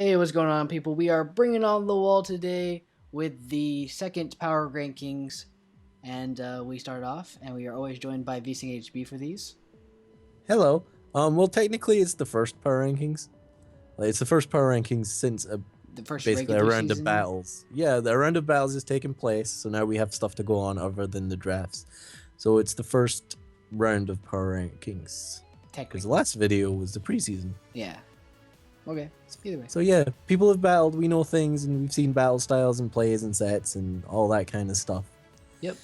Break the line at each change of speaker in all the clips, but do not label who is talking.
Hey, what's going on, people? We are bringing on the wall today with the second power rankings, and we start off, and we are always joined by Weezing HB for these.
Hello. Well, technically, it's the first power rankings. It's the first power rankings since
The first
basically a
regular
round of
season,
battles. Yeah, the round of battles is taking place, so now we have stuff to go on other than the drafts. So it's the first round of power rankings because the
technically.
last video was the preseason.
Yeah. Okay. Either way.
So yeah, people have battled. We know things, and we've seen battle styles and plays and sets and all that kind of stuff.
Yep.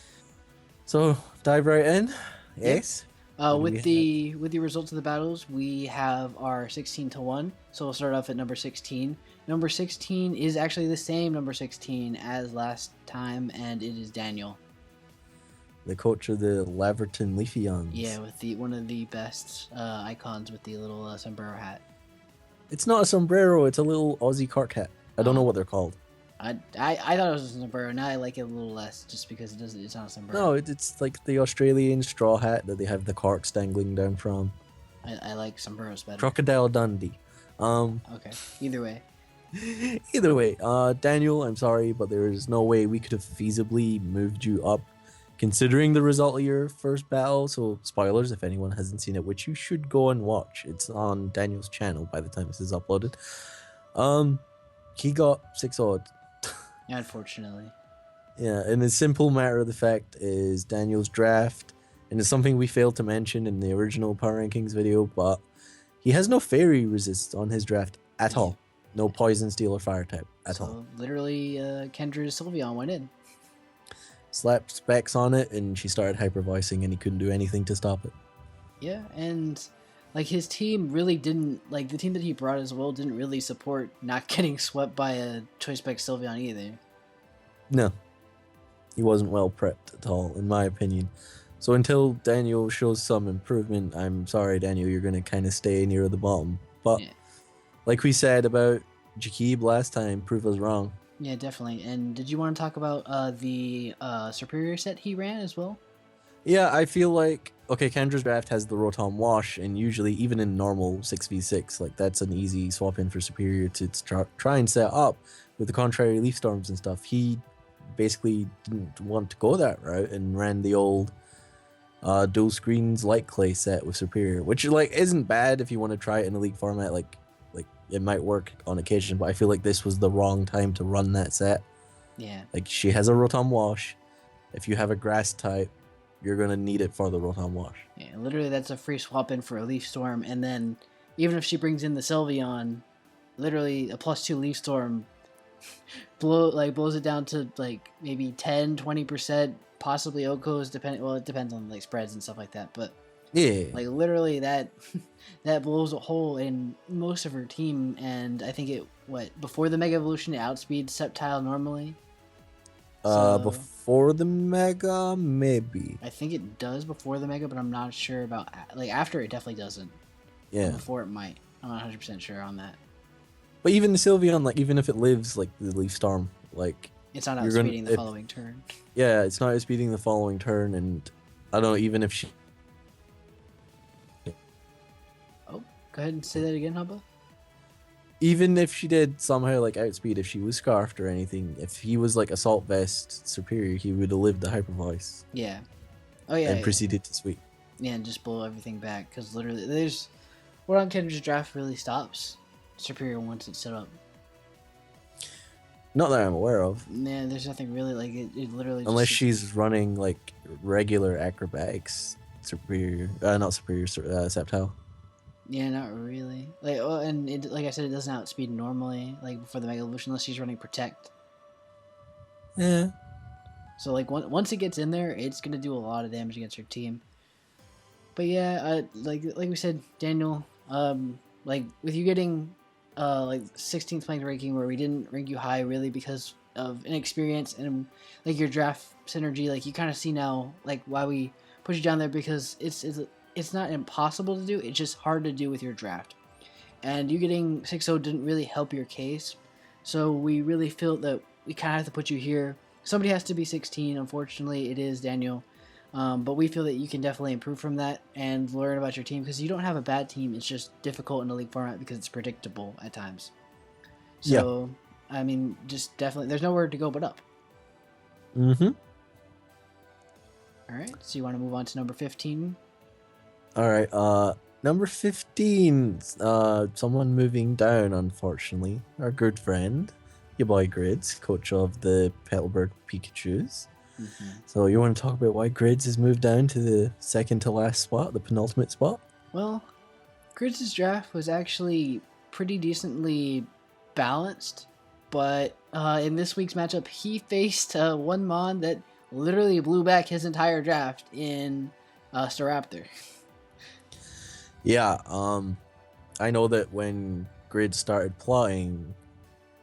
So dive right in.
Yep.
Yes. What do we
With
have?
the results of the battles, we have our 16-1. So we'll start off at number 16. Number 16 is actually the same number 16 as last time, and it is Daniel.
The coach of the Laverton Leafeons.
Yeah, with the one of the best icons with the little sombrero hat.
It's not a sombrero, it's a little Aussie cart hat. I don't know what they're called.
I thought it was a sombrero. Now I like it a little less, just because it's not a sombrero.
No, it's like the Australian straw hat that they have the corks dangling down from.
I like sombreros better.
Crocodile Dundee.
Okay. Either way.
Either way, Daniel, I'm sorry, but there is no way we could have feasibly moved you up considering the result of your first battle. So spoilers if anyone hasn't seen it, which you should go and watch. It's on Daniel's channel by the time this is uploaded. He got 6 odd.
Unfortunately.
Yeah, and the simple matter of the fact is Daniel's draft, and it's something we failed to mention in the original Power Rankings video, but he has no fairy resist on his draft at all. No poison, steel, or fire type at all.
Literally, Kendra's Sylveon went in.
Slapped specs on it, and she started hyper voicing, and he couldn't do anything to stop it.
Yeah, and like his team really didn't, like the team that he brought as well didn't really support not getting swept by a choice spec Sylveon either.
No, he wasn't well prepped at all, in my opinion. So until Daniel shows some improvement, I'm sorry, Daniel, you're going to kind of stay near the bottom. But
Yeah.
like we said about Jakib last time, prove us wrong.
Yeah, definitely. And did you want to talk about the Superior set he ran as well?
Yeah, I feel like, okay, Kendra's draft has the Rotom Wash, and usually, even in normal 6v6, like that's an easy swap in for Superior to try and set up with the contrary Leaf Storms and stuff. He basically didn't want to go that route and ran the old dual screens light clay set with Superior, which like isn't bad if you want to try it in a league format. Like it might work on occasion, but I feel like this was the wrong time to run that set.
Yeah.
Like she has a Rotom Wash. If you have a grass type, you're gonna need it for the Rotom Wash.
Yeah, literally that's a free swap in for a Leaf Storm, and then even if she brings in the Sylveon, literally a +2 Leaf Storm blows it down to like maybe 10-20%, possibly Okos, depending. Well, it depends on like spreads and stuff like that, but
Yeah.
like literally that that blows a hole in most of her team. And I think before the Mega Evolution it outspeeds Sceptile normally.
Before the Mega, maybe.
I think it does before the Mega, but I'm not sure about like after it definitely doesn't.
Yeah.
Before it might. I'm not 100% sure on that.
But even the Sylveon, like even if it lives like the Leaf Storm, like
It's not
you're
outspeeding the following turn.
yeah, it's not outspeeding the following turn, and I don't know, even if she.
Oh, go ahead and say that again, Hubba.
Even if she did somehow like outspeed, if she was scarfed or anything, if he was like Assault Vest Superior, he would have lived the Hyper Voice.
Yeah. Oh yeah.
And proceeded to sweep.
Yeah, and just blow everything back, because literally there's what on Kendra's draft really stops Superior once it's set up.
Not that I'm aware of.
Man, there's nothing really like it literally.
Unless
just,
she's running like regular acrobatics Superior, not Superior, Sceptile.
Yeah, not really. Like, oh, and like I said, it doesn't outspeed normally, like before the Mega Evolution, unless she's running Protect.
Yeah.
So like once it gets in there, it's gonna do a lot of damage against your team. But yeah, like we said, Daniel, like with you getting like 16th ranked ranking, where we didn't rank you high really because of inexperience and like your draft synergy, like you kind of see now like why we put you down there, because it's not impossible to do, it's just hard to do with your draft. And you getting 6-0 didn't really help your case, so we really feel that we kind of have to put you here. Somebody has to be 16, unfortunately it is Daniel, but we feel that you can definitely improve from that and learn about your team, because you don't have a bad team, it's just difficult in the league format because it's predictable at times. So, I mean, just definitely, there's nowhere to go but up.
Mm-hmm.
All right, so you want to move on to number 15?
All right, number 15, someone moving down, unfortunately. Our good friend, your boy Grids, coach of the Petalburg Pikachus.
Mm-hmm.
So you want to talk about why Grids has moved down to the second to last spot, the penultimate spot?
Well, Grids' draft was actually pretty decently balanced, but in this week's matchup, he faced one Mon that literally blew back his entire draft in Staraptor.
Yeah, I know that when Grid started plotting,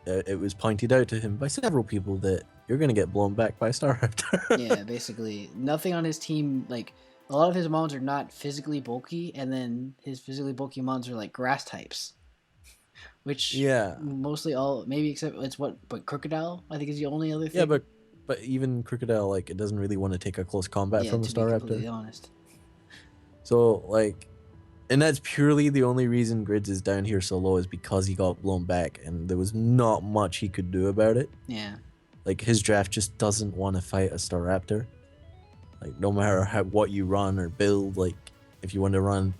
it was pointed out to him by several people that you're going to get blown back by Staraptor.
Yeah, basically. Nothing on his team, like, a lot of his Mons are not physically bulky, and then his physically bulky Mons are like grass types. Which, mostly all, maybe except, but Crocodile, I think, is the only other thing.
Yeah, but even Crocodile, like, it doesn't really want to take a close combat from a Staraptor.
To be completely honest.
So, like, and that's purely the only reason Grids is down here so low is because he got blown back, and there was not much he could do about it.
Yeah.
Like, his draft just doesn't want to fight a Staraptor. Like, no matter what you run or build, like, if you want to run,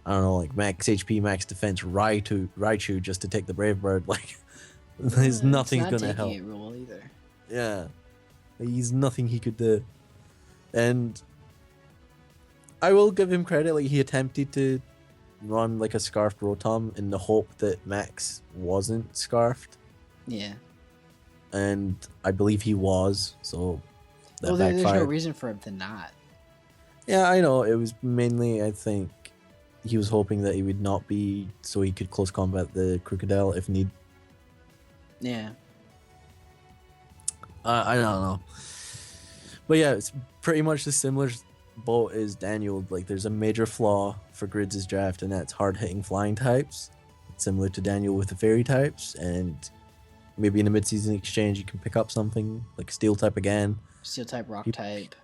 I don't know, like, max HP, max defense, Raichu just to take the Brave Bird, like, there's nothing going to help.
It rule either.
Yeah. He's nothing he could do. And I will give him credit, like, he attempted to run, like, a Scarfed Rotom in the hope that Max wasn't Scarfed.
Yeah.
And I believe he was, so that
backfired. There's no reason for him to not.
Yeah, I know. It was mainly, I think, he was hoping that he would not be, so he could close combat the Crocodile if need.
Yeah.
I don't know. But yeah, it's pretty much the similar boat as Daniel. Like, there's a major flaw for Grids' draft, and that's hard-hitting flying types. It's similar to Daniel with the fairy types, and maybe in a mid-season exchange you can pick up something, like Steel type again.
Steel type, rock type.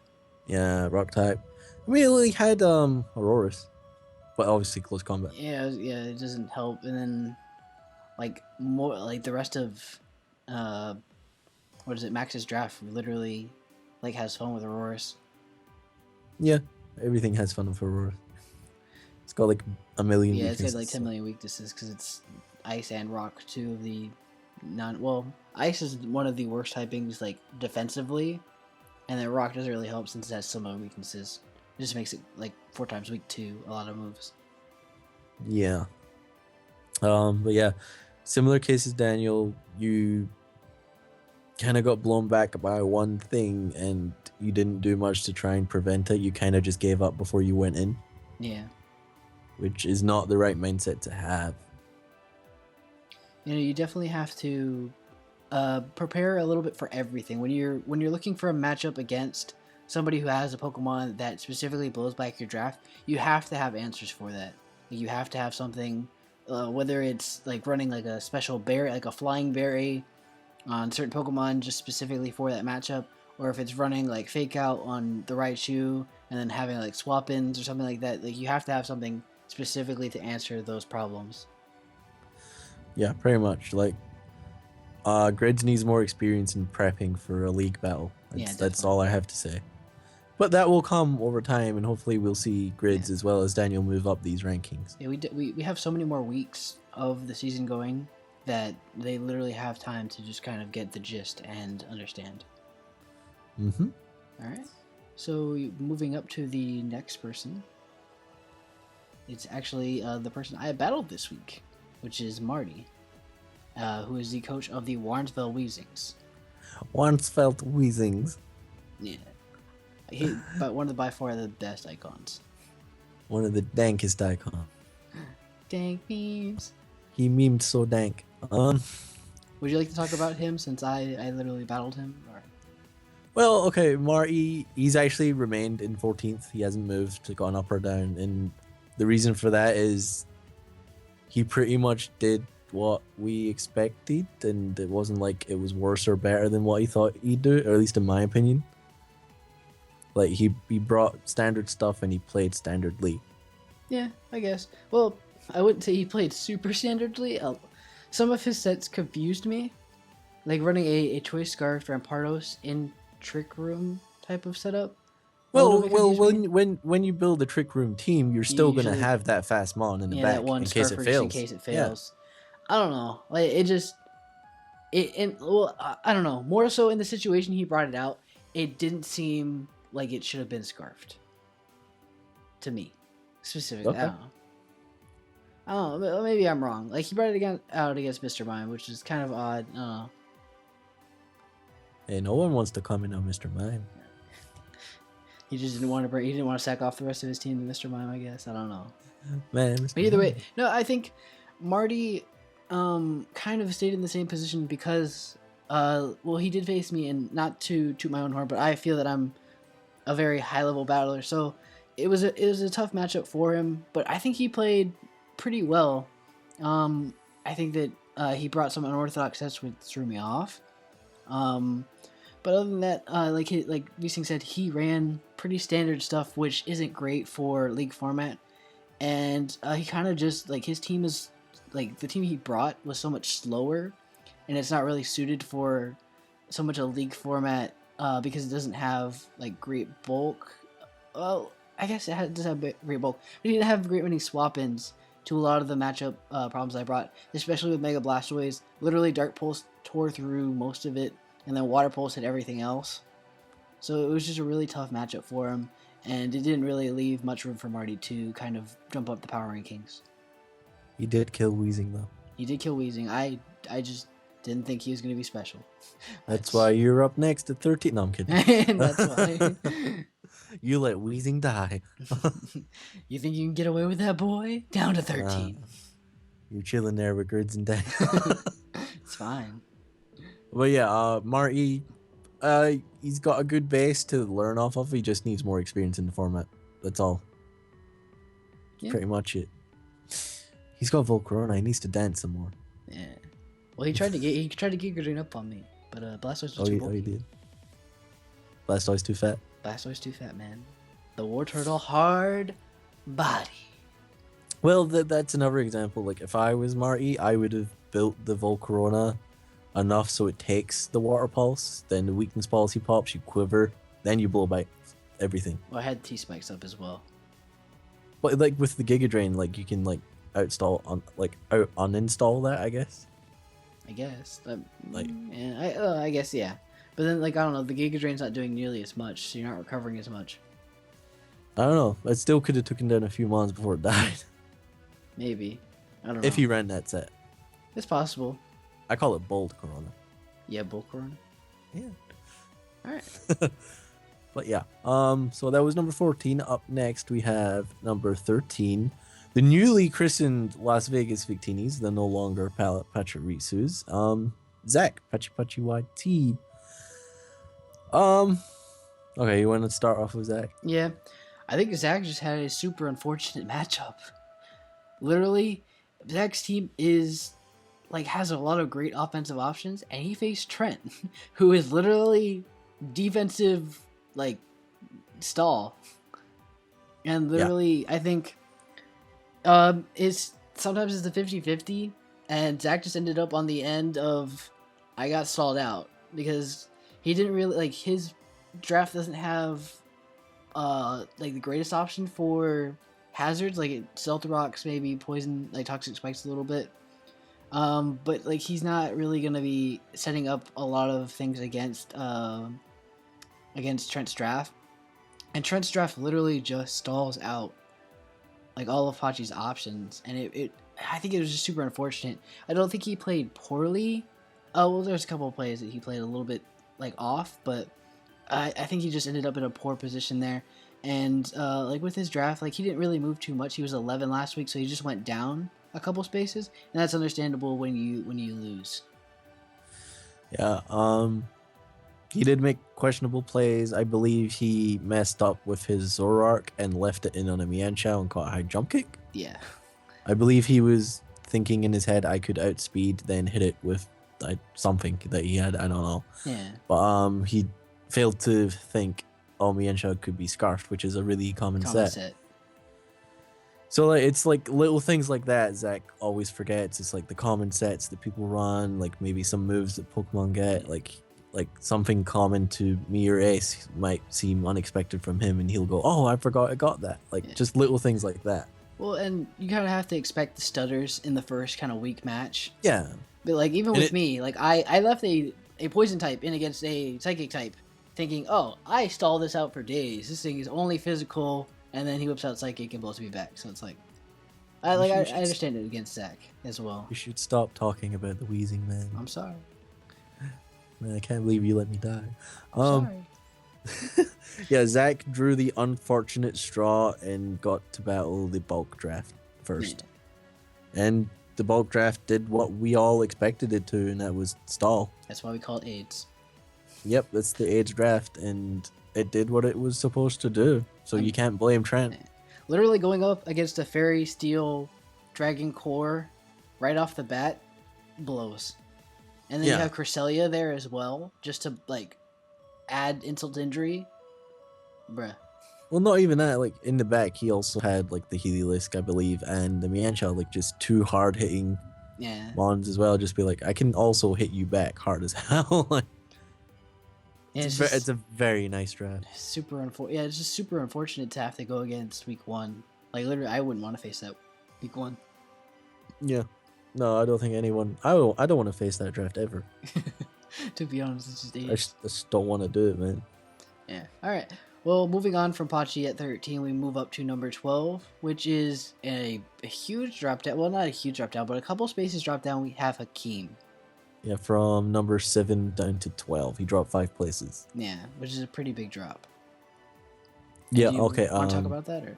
Yeah, rock type. I mean, he had Aurorus, but obviously close combat.
Yeah, it doesn't help. And then, like, more, like, the rest of, Max's draft literally, like, has fun with Aurorus.
Yeah, everything has fun with Aurorus. It's got, like, a million weaknesses.
Yeah, it's got, like, 10 million weaknesses, because it's Ice and Rock, two of the Ice is one of the worst typings, like, defensively, and then Rock doesn't really help since it has similar weaknesses. It just makes it, like, 4 times weak to a lot of moves.
Yeah. But yeah, similar cases, Daniel, you kind of got blown back by one thing, and you didn't do much to try and prevent it. You kind of just gave up before you went in.
Yeah.
Which is not the right mindset to have.
You know, you definitely have to prepare a little bit for everything. When you're looking for a matchup against somebody who has a Pokemon that specifically blows back your draft, you have to have answers for that. You have to have something, whether it's like running like a special berry, like a flying berry on certain Pokemon just specifically for that matchup, or if it's running like Fake Out on the Raichu and then having like swap-ins or something like that. Like, you have to have something specifically to answer those problems.
Yeah, pretty much. Like, Grids needs more experience in prepping for a league battle. That's all I have to say. But that will come over time, and hopefully we'll see Grids as well as Daniel move up these rankings.
Yeah, we have so many more weeks of the season going that they literally have time to just kind of get the gist and understand.
Mm-hmm.
All right. So moving up to the next person, it's actually the person I battled this week, which is Marty, who is the coach of the Warnsveld Weezings.
Warnsveld Weezings.
Yeah. But one of by far the best icons.
One of the dankest icons.
Dank memes.
He memed so dank.
Would you like to talk about him since I literally battled him? Or?
Well, okay, Marty, he's actually remained in 14th. He hasn't moved, gone up or down. And the reason for that is he pretty much did what we expected, and it wasn't like it was worse or better than what he thought he'd do, or at least in my opinion. Like, he brought standard stuff and he played standardly.
Yeah, I guess. Well, I wouldn't say he played super standardly. some of his sets confused me. Like running a Choice Scarf Rampardos in Trick Room type of setup.
Well, when you build a Trick Room team, you're still gonna
usually-
have that fast mon in the back
that one
in case it
Scarfer
fails.
just in case it fails. Yeah. I don't know. Like it just well, I don't know. More so in the situation he brought it out, it didn't seem like it should have been scarfed. To me, specifically,
Okay.
I don't know. Maybe I'm wrong. Like he brought it out against Mr. Mime, which is kind of odd. I don't know.
Hey, no one wants to comment on Mr. Mime.
He just didn't want to he didn't want to sack off the rest of his team to Mr. Mime, I guess. I don't know.
Man, Mr.
But either
Mime.
way, no, I think Marty kind of stayed in the same position because well, he did face me, and not to toot my own horn, but I feel that I'm a very high level battler, so it was a tough matchup for him, but I think he played pretty well. I think that he brought some unorthodox sets which threw me off. But other than that, like Weezing said, he ran pretty standard stuff, which isn't great for League format. And he kind of just, like, his team is, like, the team he brought was so much slower, and it's not really suited for so much a League format because it doesn't have, like, great bulk. Well, I guess it does have great bulk, but he didn't have great many swap-ins to a lot of the matchup problems I brought, especially with Mega Blastoise. Literally, Dark Pulse tore through most of it, and then Water Pulse hit everything else. So it was just a really tough matchup for him, and it didn't really leave much room for Marty to kind of jump up the power rankings.
He did kill Weezing though.
He did kill Weezing. I just didn't think he was going to be special.
That's why you're up next at 13. No, I'm kidding.
That's why.
You let Weezing die.
You think you can get away with that, boy? Down to 13.
You're chilling there with Grids and Day.
It's fine.
But yeah, Marty, he's got a good base to learn off of. He just needs more experience in the format. That's all.
Yeah.
Pretty much it. He's got Volcarona. He needs to dance some more.
Yeah. Well, he tried to get Giga up on me, but Blastoise was too bulky.
He did. Blastoise too fat.
Blastoise too fat, man. The War Turtle hard body.
Well, that's another example. Like, if I was Marty, I would have built the Volcarona enough so it takes the Water Pulse, then the Weakness Policy pops, you quiver, then you blow by everything.
Well, I had T-Spikes up as well.
But, like, with the Giga Drain, like, you can, like, uninstall that, I guess.
I guess.
Like,
yeah, I guess, yeah. But then, like, I don't know, the Giga Drain's not doing nearly as much, so you're not recovering as much.
I don't know. It still could have taken down a few mons before it died.
Maybe. I don't know.
If he ran that set.
It's possible.
I call it Bold Corona.
Yeah, Bull Corona.
Yeah.
Alright.
But yeah. So that was number 14. Up next, we have number 13. The newly christened Las Vegas Victinis, the no longer Pachirisus. Zach, Pachi YT. Okay, you want to start off with Zach?
Yeah. I think Zach just had a super unfortunate matchup. Literally, Zach's team has a lot of great offensive options, and he faced Trent, who is literally defensive, stall. And literally, yeah. I think sometimes it's the 50-50, and Zach just ended up on the end of I got stalled out, because he didn't really, his draft doesn't have the greatest option for hazards, Celta Rocks, maybe Poison, Toxic Spikes a little bit. But he's not really gonna be setting up a lot of things against Trent's draft. And Trent's draft literally just stalls out all of Pachi's options, and I think it was just super unfortunate. I don't think he played poorly. Well, there's a couple of plays that he played a little bit off, but I think he just ended up in a poor position there. And with his draft, he didn't really move too much. He was 11 last week, so he just went down a couple spaces, and that's understandable when you lose.
Yeah, he did make questionable plays. I believe he messed up with his Zoroark and left it in on a Mienshao and caught a high jump kick.
Yeah.
I believe he was thinking in his head I could outspeed, then hit it with something that he had. I don't know.
Yeah.
But he failed to think, Mienshao could be scarfed, which is a really common set. So like it's like little things like that Zach always forgets. It's like the common sets that people run, like maybe some moves that Pokemon get, like something common to me or Ace might seem unexpected from him, and he'll go, "Oh, I forgot I got that." Like just little things like that.
Well, and you kind of have to expect the stutters in the first kind of weak match.
Yeah.
But like even with me, like I left a poison type in against a psychic type, thinking, oh, I stall this out for days. This thing is only physical, and then he whips out psychic and blows me back. So it's like, I understand it against Zach as well.
You should stop talking about the Weezing, man.
I'm sorry.
Man, I can't believe you let me die.
I'm sorry.
Yeah, Zach drew the unfortunate straw and got to battle the bulk draft first. Yeah. And the bulk draft did what we all expected it to, and that was stall.
That's why we call it AIDS.
Yep, that's the AIDS draft, and it did what it was supposed to do. So you can't blame Trent.
Literally going up against a Fairy Steel Dragon Core right off the bat blows. And then you have Cresselia there as well, just to like add insult to injury. Bruh.
Well, not even that. Like in the back, he also had like the Heliolisk, I believe, and the Mienshao, like just two hard hitting mons as well. Just be like, I can also hit you back hard as hell. Like, it's a very nice draft.
Super unfortunate. Yeah, it's just super unfortunate to have to go against week 1. Like literally, I wouldn't want to face that week 1.
Yeah. No, I don't think anyone. I don't want to face that draft ever.
To be honest, it's just
I just don't want to do it, man.
Yeah. All right. Well, moving on from Pachi at 13, we move up to number 12, which is a huge drop down. Well, not a huge drop down, but a couple spaces drop down. We have Hakeem.
Yeah, from number 7 down to 12. He dropped 5 places.
Yeah, which is a pretty big drop.
Yeah, okay.
Want to talk about that? Or?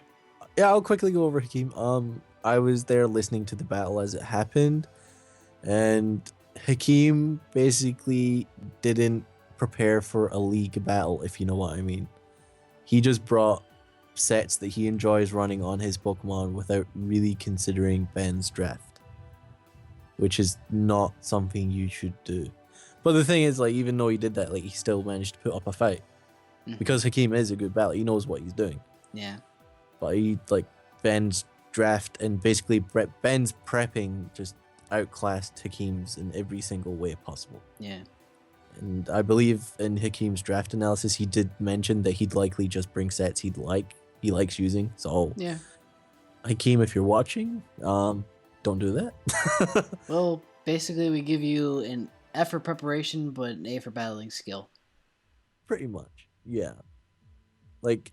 Yeah, I'll quickly go over Hakeem. I was there listening to the battle as it happened, and Hakeem basically didn't prepare for a league battle, if you know what I mean. He just brought sets that he enjoys running on his Pokemon without really considering Ben's draft, which is not something you should do. But the thing is, like, even though he did that, like, he still managed to put up a fight. Because Hakeem is a good battler. He knows what he's doing.
Yeah.
But he, like, Ben's draft and basically Ben's prepping just outclassed Hakeem's in every single way possible.
Yeah.
And I believe in Hakeem's draft analysis, he did mention that he'd likely just bring sets he likes using. So,
yeah.
Hakeem, if you're watching, don't do that.
Well, basically, we give you an F for preparation, but an A for battling skill.
Pretty much, yeah. Like,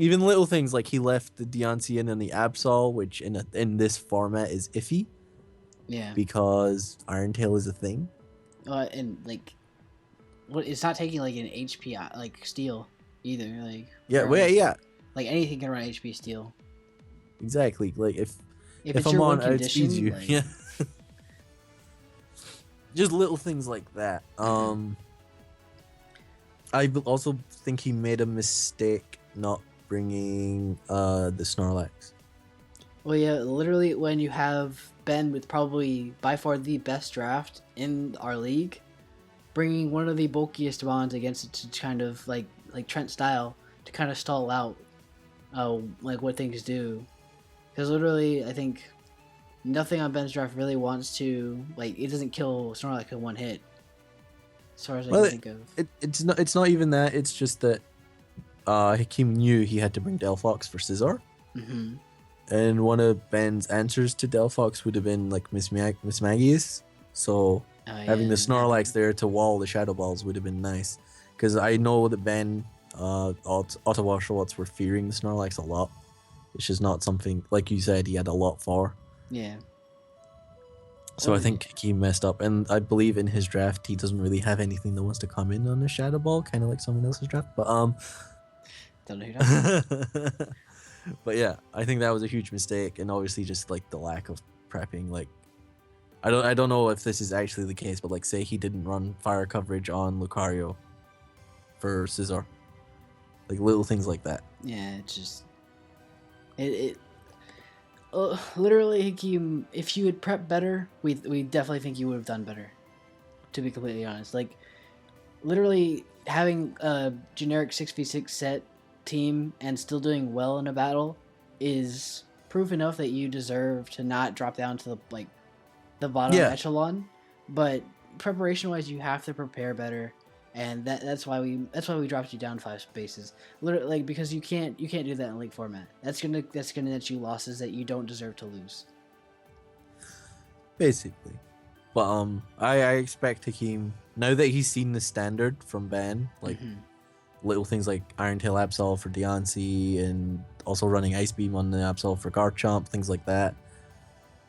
even little things like he left the Deontay and the Absol, which in this format is iffy.
Yeah.
Because Iron Tail is a thing.
And like, what? It's not taking like an HP like steel either. Like
yeah.
Like anything can run HP steel.
Exactly. Like if
it's
I'm
your
on,
one condition,
outspeeds you.
like...
Yeah. Just little things like that. I also think he made a mistake not bringing the Snorlax.
Well, yeah, literally when you have Ben with probably by far the best draft in our league, bringing one of the bulkiest bonds against it to kind of like Trent style to kind of stall out like what things do. Because literally, I think nothing on Ben's draft really wants to, like, it doesn't kill Snorlax in one hit. As far as I can think of.
It's not even that, it's just that Hakeem knew he had to bring Delphox for Scizor.
Mm-hmm.
And one of Ben's answers to Delphox would have been like Miss Maggie's. So having the Snorlax there to wall the Shadow Balls would have been nice. Because I know that Ben, Ottawa Oshawotts were fearing the Snorlax a lot. It's just not something, like you said, he had a lot for.
Yeah.
So I think Hakeem messed up. And I believe in his draft, he doesn't really have anything that wants to come in on the Shadow Ball, kind of like someone else's draft. But
don't know who that.
But yeah, I think that was a huge mistake, and obviously just like the lack of prepping. Like, I don't know if this is actually the case, but like, say he didn't run fire coverage on Lucario for Scizor, like little things like that.
Yeah, it's just literally, Hakeem, if you had prepped better, we definitely think you would have done better. To be completely honest, like literally having a generic 6v6 set team and still doing well in a battle is proof enough that you deserve to not drop down to the bottom echelon. But preparation wise, you have to prepare better, and that's why we dropped you down 5 spaces. Literally, because you can't do that in league format. That's gonna net you losses that you don't deserve to lose.
Basically. But I expect Hakeem, now that he's seen the standard from Ben, like little things like Iron Tail Absol for Deontay and also running Ice Beam on the Absol for Garchomp, things like that.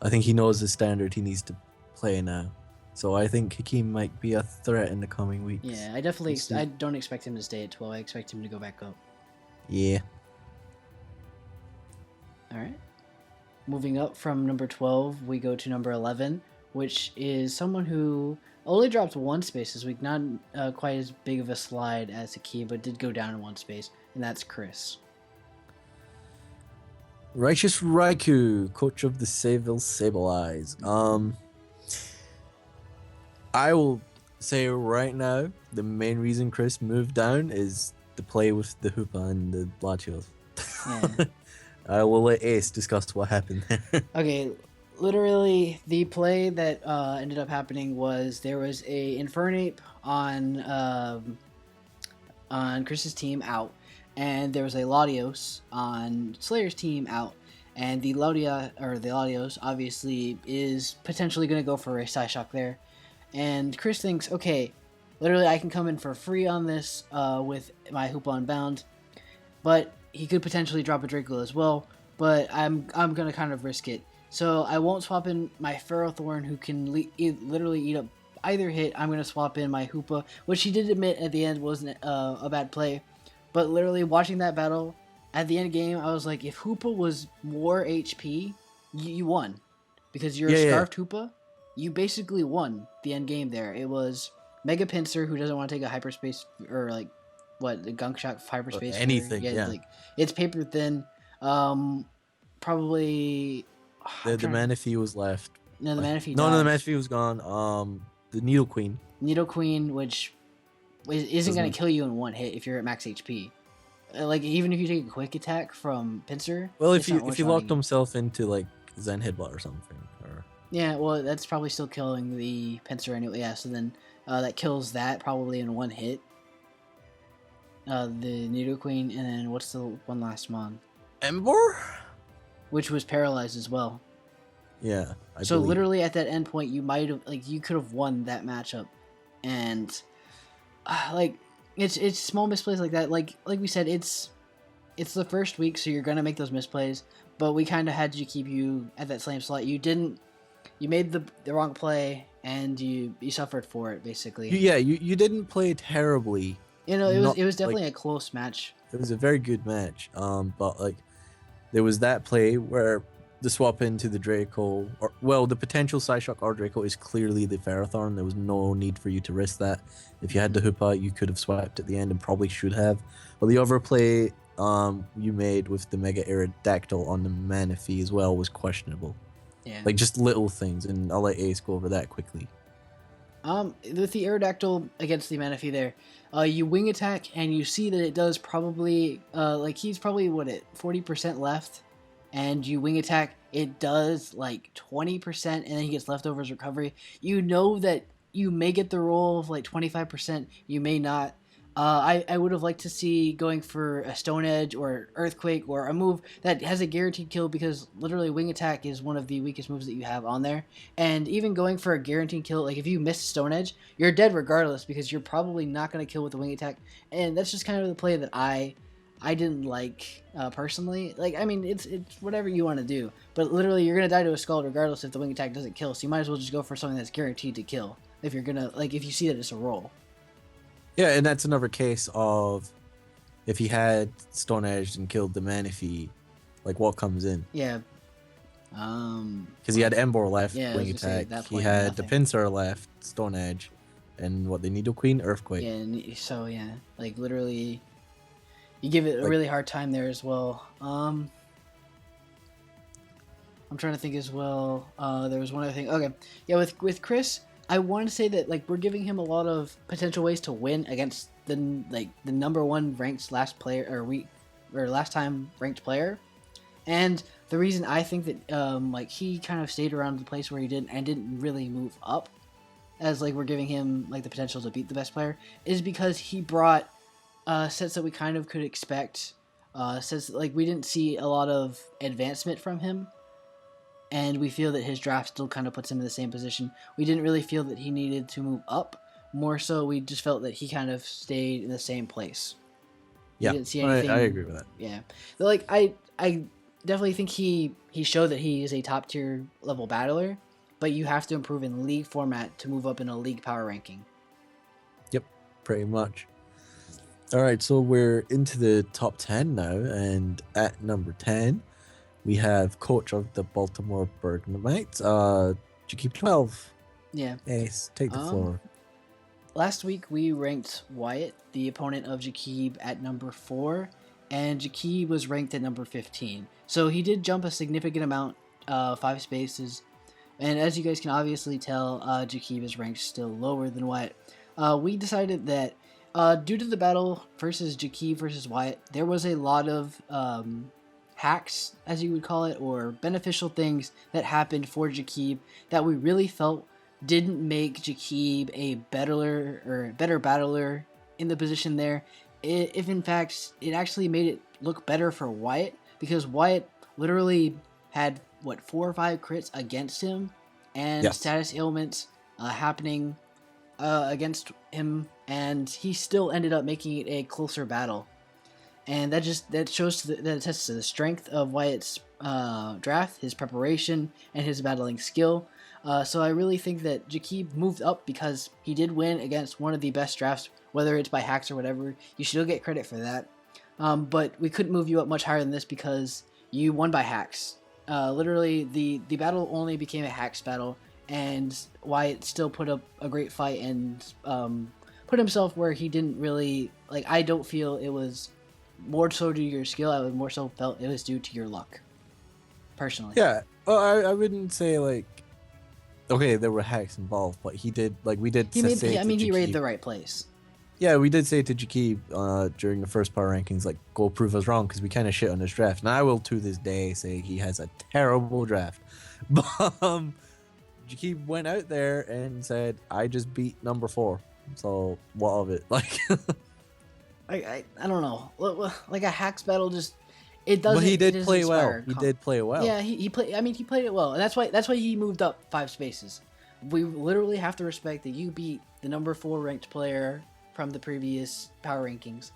I think he knows the standard he needs to play now. So I think Hakeem might be a threat in the coming weeks.
Yeah, I definitely I don't expect him to stay at 12. I expect him to go back up.
Yeah.
All right. Moving up from number 12, we go to number 11, which is someone who only dropped 1 space this week. Not quite as big of a slide as Hakeem, but did go down in 1 space, and that's Chris.
Righteous Raikou, coach of the Sayville Sableyes. I will say right now, the main reason Chris moved down is the play with the Hoopa and the Latios.
Yeah.
I will let Ace discuss what happened there.
Okay, literally, the play that ended up happening was there was a Infernape on Chris's team out, and there was a Latios on Slayer's team out, and the Latios obviously is potentially going to go for a Psyshock there, and Chris thinks, okay, literally I can come in for free on this with my Hoopa Unbound, but he could potentially drop a Draco as well, but I'm going to kind of risk it. So I won't swap in my Ferrothorn, who can literally eat up either hit. I'm going to swap in my Hoopa, which he did admit at the end wasn't a bad play. But literally watching that battle, at the end of the game, I was like, if Hoopa was more HP, you won. Because you're a Scarfed Hoopa, you basically won the end game there. It was Mega Pinsir, who doesn't want to take a hyperspace, or like, what, the Gunk Shock hyperspace?
Anything, yeah.
Like, it's paper thin. Probably...
The Manaphy was left.
No, the Manaphy
No, the Manaphy was gone. The Needle Queen.
Needle Queen, which isn't going to kill you in 1 hit if you're at max HP. Like, even if you take a quick attack from Pinsir...
Well, if he locked himself into, like, Zen Headbutt or something. Or...
Yeah, well, that's probably still killing the Pinsir anyway. Yeah, so then that kills that probably in 1 hit. The Needle Queen, and then what's the one last mon?
Ember?
Which was paralyzed as well.
Yeah.
I believe. Literally at that end point, you might have, like, you could have won that matchup, and like it's small misplays like that. Like we said, it's the first week, so you're gonna make those misplays. But we kind of had to keep you at that same slot. You made the wrong play, and you suffered for it basically.
Yeah, you didn't play terribly.
You know, it was definitely a close match.
It was a very good match. But like, there was that play where the swap into the Draco, the potential Psyshock or Draco is clearly the Ferrothorn. There was no need for you to risk that. If you had the Hoopa, you could have swapped at the end and probably should have. But the other play you made with the Mega Aerodactyl on the Manaphy as well was questionable.
Yeah.
Like, just little things, and I'll let Ace go over that quickly.
With the Aerodactyl against the Manaphy there, you wing attack, and you see that it does probably, like, he's probably, 40% left, and you wing attack, it does, like, 20%, and then he gets leftovers recovery. You know that you may get the roll of, like, 25%, you may not. I would have liked to see going for a Stone Edge or Earthquake or a move that has a guaranteed kill, because literally Wing Attack is one of the weakest moves that you have on there. And even going for a guaranteed kill, like if you miss Stone Edge, you're dead regardless, because you're probably not going to kill with the Wing Attack. And that's just kind of the play that I didn't like personally. Like, I mean, it's whatever you want to do, but literally you're going to die to a Scald regardless if the Wing Attack doesn't kill. So you might as well just go for something that's guaranteed to kill if you're going to, like, if you see that it's a roll.
Yeah, and that's another case of if he had Stone Edged and killed the Manaphy, like, what comes in?
Yeah.
Because he had Ember left, Wing Attack. He had the Pinsir left, Stone Edge, and what, the Needle Queen, Earthquake.
Yeah, so yeah, like literally, you give it a really hard time there as well. I'm trying to think as well. There was one other thing. Okay, yeah, with Chris, I want to say that, like, we're giving him a lot of potential ways to win against the number one ranked last time ranked player, And the reason I think that like he kind of stayed around the place where he didn't really move up, as like we're giving him like the potential to beat the best player, is because he brought sets that we kind of could expect. Sets like we didn't see a lot of advancement from him, and we feel that his draft still kind of puts him in the same position. We didn't really feel that he needed to move up. More so, we just felt that he kind of stayed in the same place.
Yeah,
we didn't see anything.
I agree with that.
Yeah, but, like I definitely think he showed that he is a top tier level battler, but you have to improve in league format to move up in a league power ranking.
Yep, pretty much. All right, so we're into the top 10 now, and at number 10, we have coach of the Baltimore Bergamites, Jakib 12.
Yeah.
Ace, take the floor.
Last week we ranked Wyatt, the opponent of Jakib, at number 4, and Jakib was ranked at number 15. So he did jump a significant amount, 5 spaces, and as you guys can obviously tell, Jakib is ranked still lower than Wyatt. We decided that due to the battle versus Jakib versus Wyatt, there was a lot of hacks, as you would call it, or beneficial things that happened for Jakib that we really felt didn't make Jakib a better battler in the position there. If in fact it actually made it look better for Wyatt, because Wyatt literally had 4 or 5 crits against him, and status ailments happening against him, and he still ended up making it a closer battle. And that shows that attests to the strength of Wyatt's draft, his preparation, and his battling skill. So I really think that Jakib moved up because he did win against one of the best drafts, whether it's by hacks or whatever. You should get credit for that. But we couldn't move you up much higher than this because you won by hacks. Literally, the battle only became a hacks battle, and Wyatt still put up a great fight and put himself where he didn't really... Like, I don't feel it was more so due to your skill. I would more so felt it was due to your luck, personally.
Yeah, well, I wouldn't say, like... Okay, there were hacks involved, but he did, like, we did
he raided the right place.
Yeah, we did say to Jakib during the first power rankings, like, go prove us wrong, because we kind of shit on his draft. And I will, to this day, say he has a terrible draft. But Jakib went out there and said, I just beat number 4. So, what of it? Like...
I don't know. Like, a hacks battle just... It doesn't.
But he did play well. He did play well.
Yeah, he played. I mean, he played it well, and that's why he moved up 5 spaces. We literally have to respect that you beat the number 4 ranked player from the previous power rankings.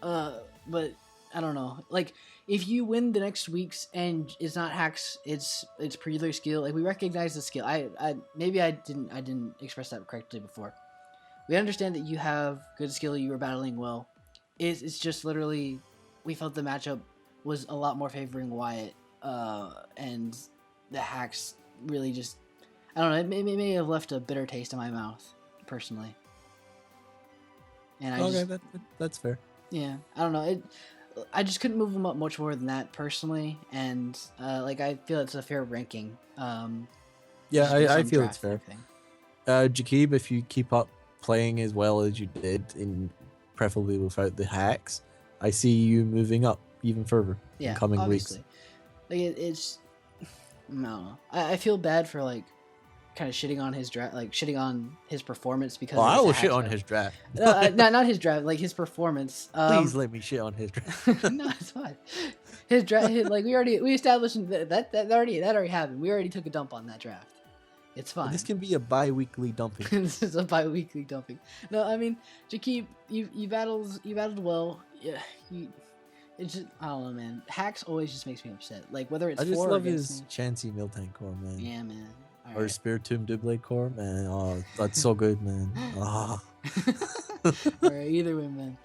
But I don't know. Like, if you win the next weeks and it's not hacks, it's pre skill. Like, we recognize the skill. Maybe I didn't express that correctly before. We understand that you have good skill. You were battling well. It's just literally we felt the matchup was a lot more favoring Wyatt, and the hacks really just, I don't know, it may have left a bitter taste in my mouth, personally. And
that's fair.
Yeah, I don't know, I just couldn't move him up much more than that, personally, and like, I feel it's a fair ranking.
Yeah, I feel it's fair. Jakib, if you keep up playing as well as you did, preferably without the hacks, I see you moving up even further in coming obviously.
Weeks. Like, it's no, I feel bad for, like, kind of shitting on his draft, like shitting on his performance because.
I will shit on his draft.
Not his draft, like his performance.
Please let me shit on his draft.
No, it's fine. His draft, like we established that already happened. We already took a dump on that draft. It's fine.
This can be a bi-weekly dumping.
This is a bi-weekly dumping. No, I mean, Jakib, you battled well. Yeah, it's just, I don't know, man. Hacks always just makes me upset. Like, whether it's
I just love his Chansey Miltank core, man.
Yeah, man.
All or right. Spiritomb Doublade core, man. Oh, that's so good, man. Oh.
Alright, either way, man.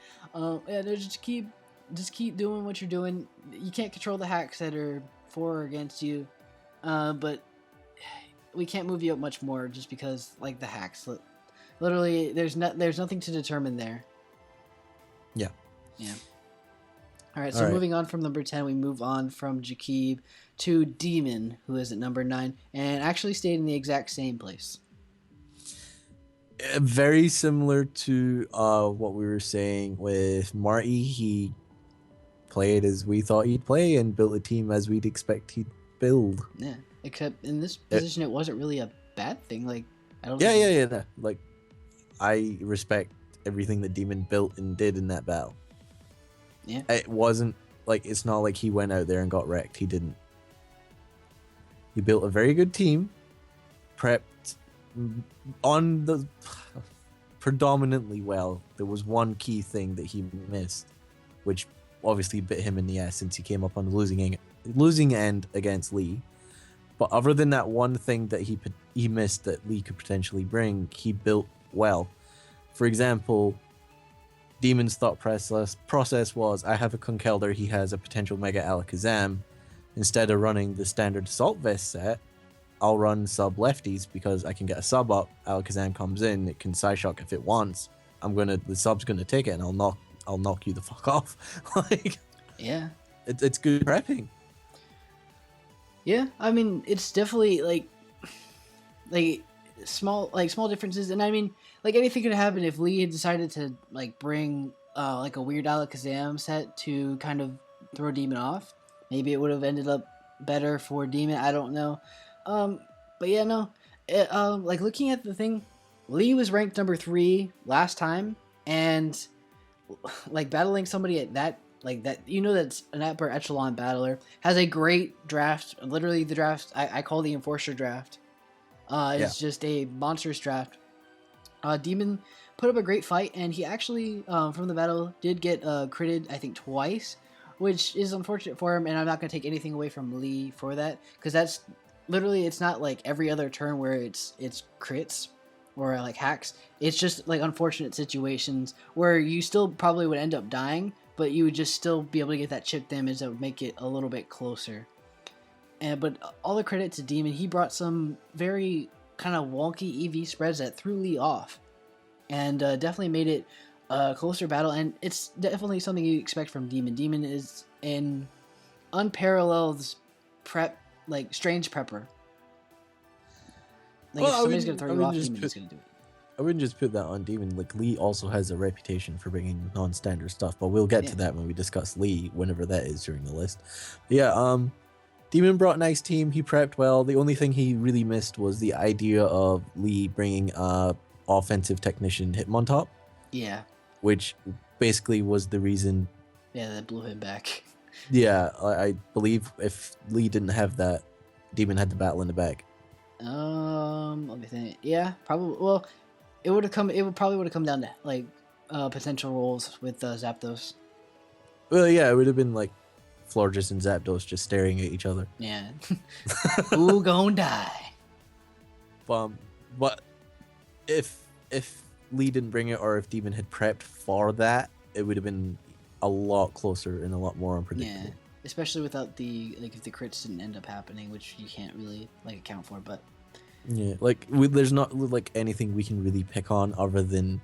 Yeah, just keep doing what you're doing. You can't control the hacks that are for or against you, but we can't move you up much more just because, like, the hacks. Literally, there's nothing to determine there.
Yeah.
Yeah. All right, so moving on from number 10, we move on from Jakib to Demon, who is at number 9, and actually stayed in the exact same place.
Very similar to what we were saying with Marty. He played as we thought he'd play and built a team as we'd expect he'd build.
Yeah, except in this position, it wasn't really a bad thing. Like, I don't.
Yeah. Like, I respect everything that Demon built and did in that battle.
Yeah.
It wasn't like, it's not like he went out there and got wrecked. He didn't. He built a very good team, prepped on the predominantly well. There was one key thing that he missed, which obviously bit him in the ass since he came up on the losing end against Lee. But other than that one thing that he missed that Lee could potentially bring, he built well. For example, Demon's thought process was, I have a Conkeldurr, he has a potential Mega Alakazam. Instead of running the standard Assault Vest set, I'll run sub lefties because I can get a sub up. Alakazam comes in, it can Psyshock if it wants. The sub's gonna take it, and I'll knock you the fuck off. Like,
yeah,
it's good prepping.
Yeah, I mean, it's definitely like small differences, and I mean, like, anything could happen if Lee had decided to like bring like a weird Alakazam set to kind of throw Demon off. Maybe it would have ended up better for Demon. I don't know. But yeah, no. Like, looking at the thing, Lee was ranked number 3 last time, and like battling somebody at that, like that, that's an upper echelon battler, has a great draft. Literally, the draft I call the Enforcer draft. It's just a monstrous draft. Demon put up a great fight, and he actually from the battle did get critted, I think, twice, which is unfortunate for him, and I'm not going to take anything away from Lee for that, because that's literally, it's not like every other turn where it's crits or like hacks. It's just like unfortunate situations where you still probably would end up dying, but you would just still be able to get that chip damage that would make it a little bit closer. But all the credit to Demon, he brought some very kind of wonky EV spreads that threw Lee off, and definitely made it a closer battle, and it's definitely something you expect from Demon. Demon is an unparalleled strange prepper. Like, if somebody's gonna throw you off, Demon's gonna do it.
I wouldn't just put that on Demon. Like, Lee also has a reputation for bringing non-standard stuff, but we'll get to that when we discuss Lee, whenever that is during the list. But yeah, Demon brought a nice team. He prepped well. The only thing he really missed was the idea of Lee bringing offensive technician Hitmontop.
Yeah.
Which basically was the reason.
Yeah, that blew him back.
Yeah, I believe if Lee didn't have that, Demon had the battle in the bag.
Let me think. Yeah, probably. Well, it probably would have come down to like potential roles with Zapdos.
Well, yeah, it would have been like Florges and Zapdos just staring at each other.
Yeah. Who gon' die?
But if Lee didn't bring it, or if Demon had prepped for that, it would have been a lot closer and a lot more unpredictable.
Yeah, especially without if the crits didn't end up happening, which you can't really account for. But
yeah, there's not anything we can really pick on other than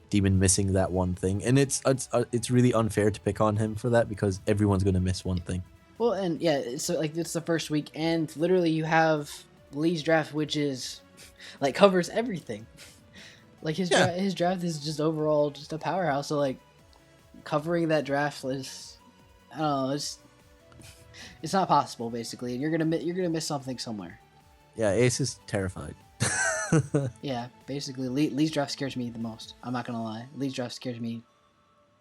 Demon missing that one thing, and it's really unfair to pick on him for that, because everyone's gonna miss one thing.
Well, and yeah, it's the first week, and literally you have Lee's draft, which is covers everything. His draft is just overall just a powerhouse. So covering that draft is, I don't know, it's not possible basically, and you're gonna miss something somewhere.
Yeah, Ace is terrified.
Yeah, basically Lee's draft scares me the most. I'm not gonna lie, Lee's draft scares me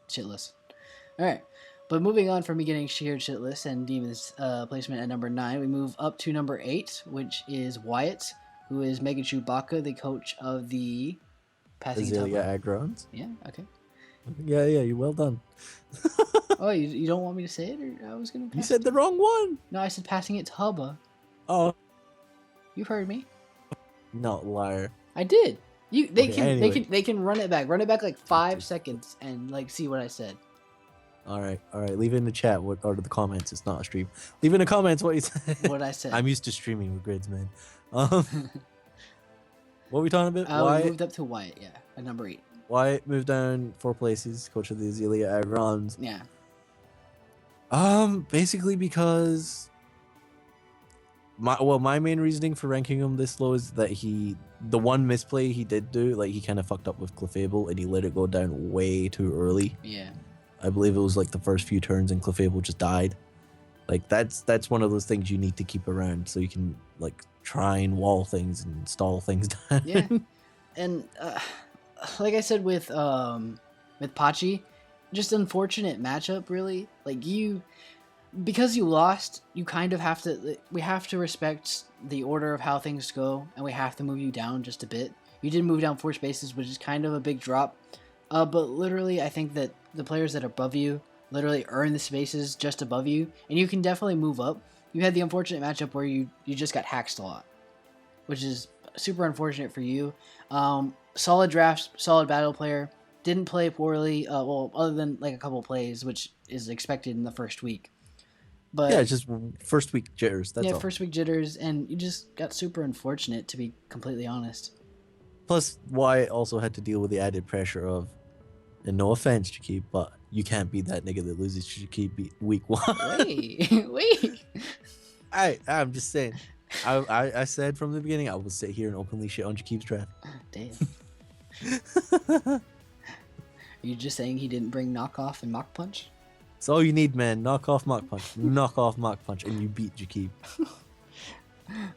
shitless. All right, but moving on from me getting scared shitless and Demon's placement at number 9, we move up to number 8, which is Wyatt, who is Mega Chewbacca, the coach of the
Azalea Aggrons.
Yeah, okay.
Yeah, you well done.
Oh, you don't want me to say it, or I was gonna?
You said the wrong one.
No, I said passing it to Hubba.
Oh,
you heard me.
Not liar.
I did. They can run it back. Run it back 5 seconds and see what I said. All right.
Leave it in the chat or the comments. It's not a stream. Leave in the comments what you said.
What I said.
I'm used to streaming with grids, man. What are we talking about?
We moved up to Wyatt, yeah, at number 8.
Wyatt moved down 4 places, coach of the Azalea Aggrons.
Yeah.
Basically because my main reasoning for ranking him this low is that the one misplay he did do, he kind of fucked up with Clefable, and he let it go down way too early.
Yeah.
I believe it was like the first few turns and Clefable just died. Like that's one of those things you need to keep around so you can like try and wall things and stall things down.
Yeah, and like I said with Pachi, just unfortunate matchup really. Like because you lost, you kind of have to. We have to respect the order of how things go, and we have to move you down just a bit. You did move down 4 spaces, which is kind of a big drop. But literally, I think that the players that are above you literally earn the spaces just above you, and you can definitely move up. You had the unfortunate matchup where you just got haxed a lot, which is super unfortunate for you. Solid drafts, solid battle player. Didn't play poorly, well, other than like a couple plays, which is expected in the first week. But
yeah, it's just first week jitters. That's all.
First week jitters, and you just got super unfortunate, to be completely honest.
Plus, Wyatt also had to deal with the added pressure of, and no offense, Jakib, but you can't be that nigga that loses to Jakib week 1.
Wait.
I'm just saying. I said from the beginning I will sit here and openly shit on Jakib's draft.
Damn. Are you just saying he didn't bring knockoff and mock punch?
It's all you need, man. Knock off mock punch. Knock off mock punch, and you beat Jakib.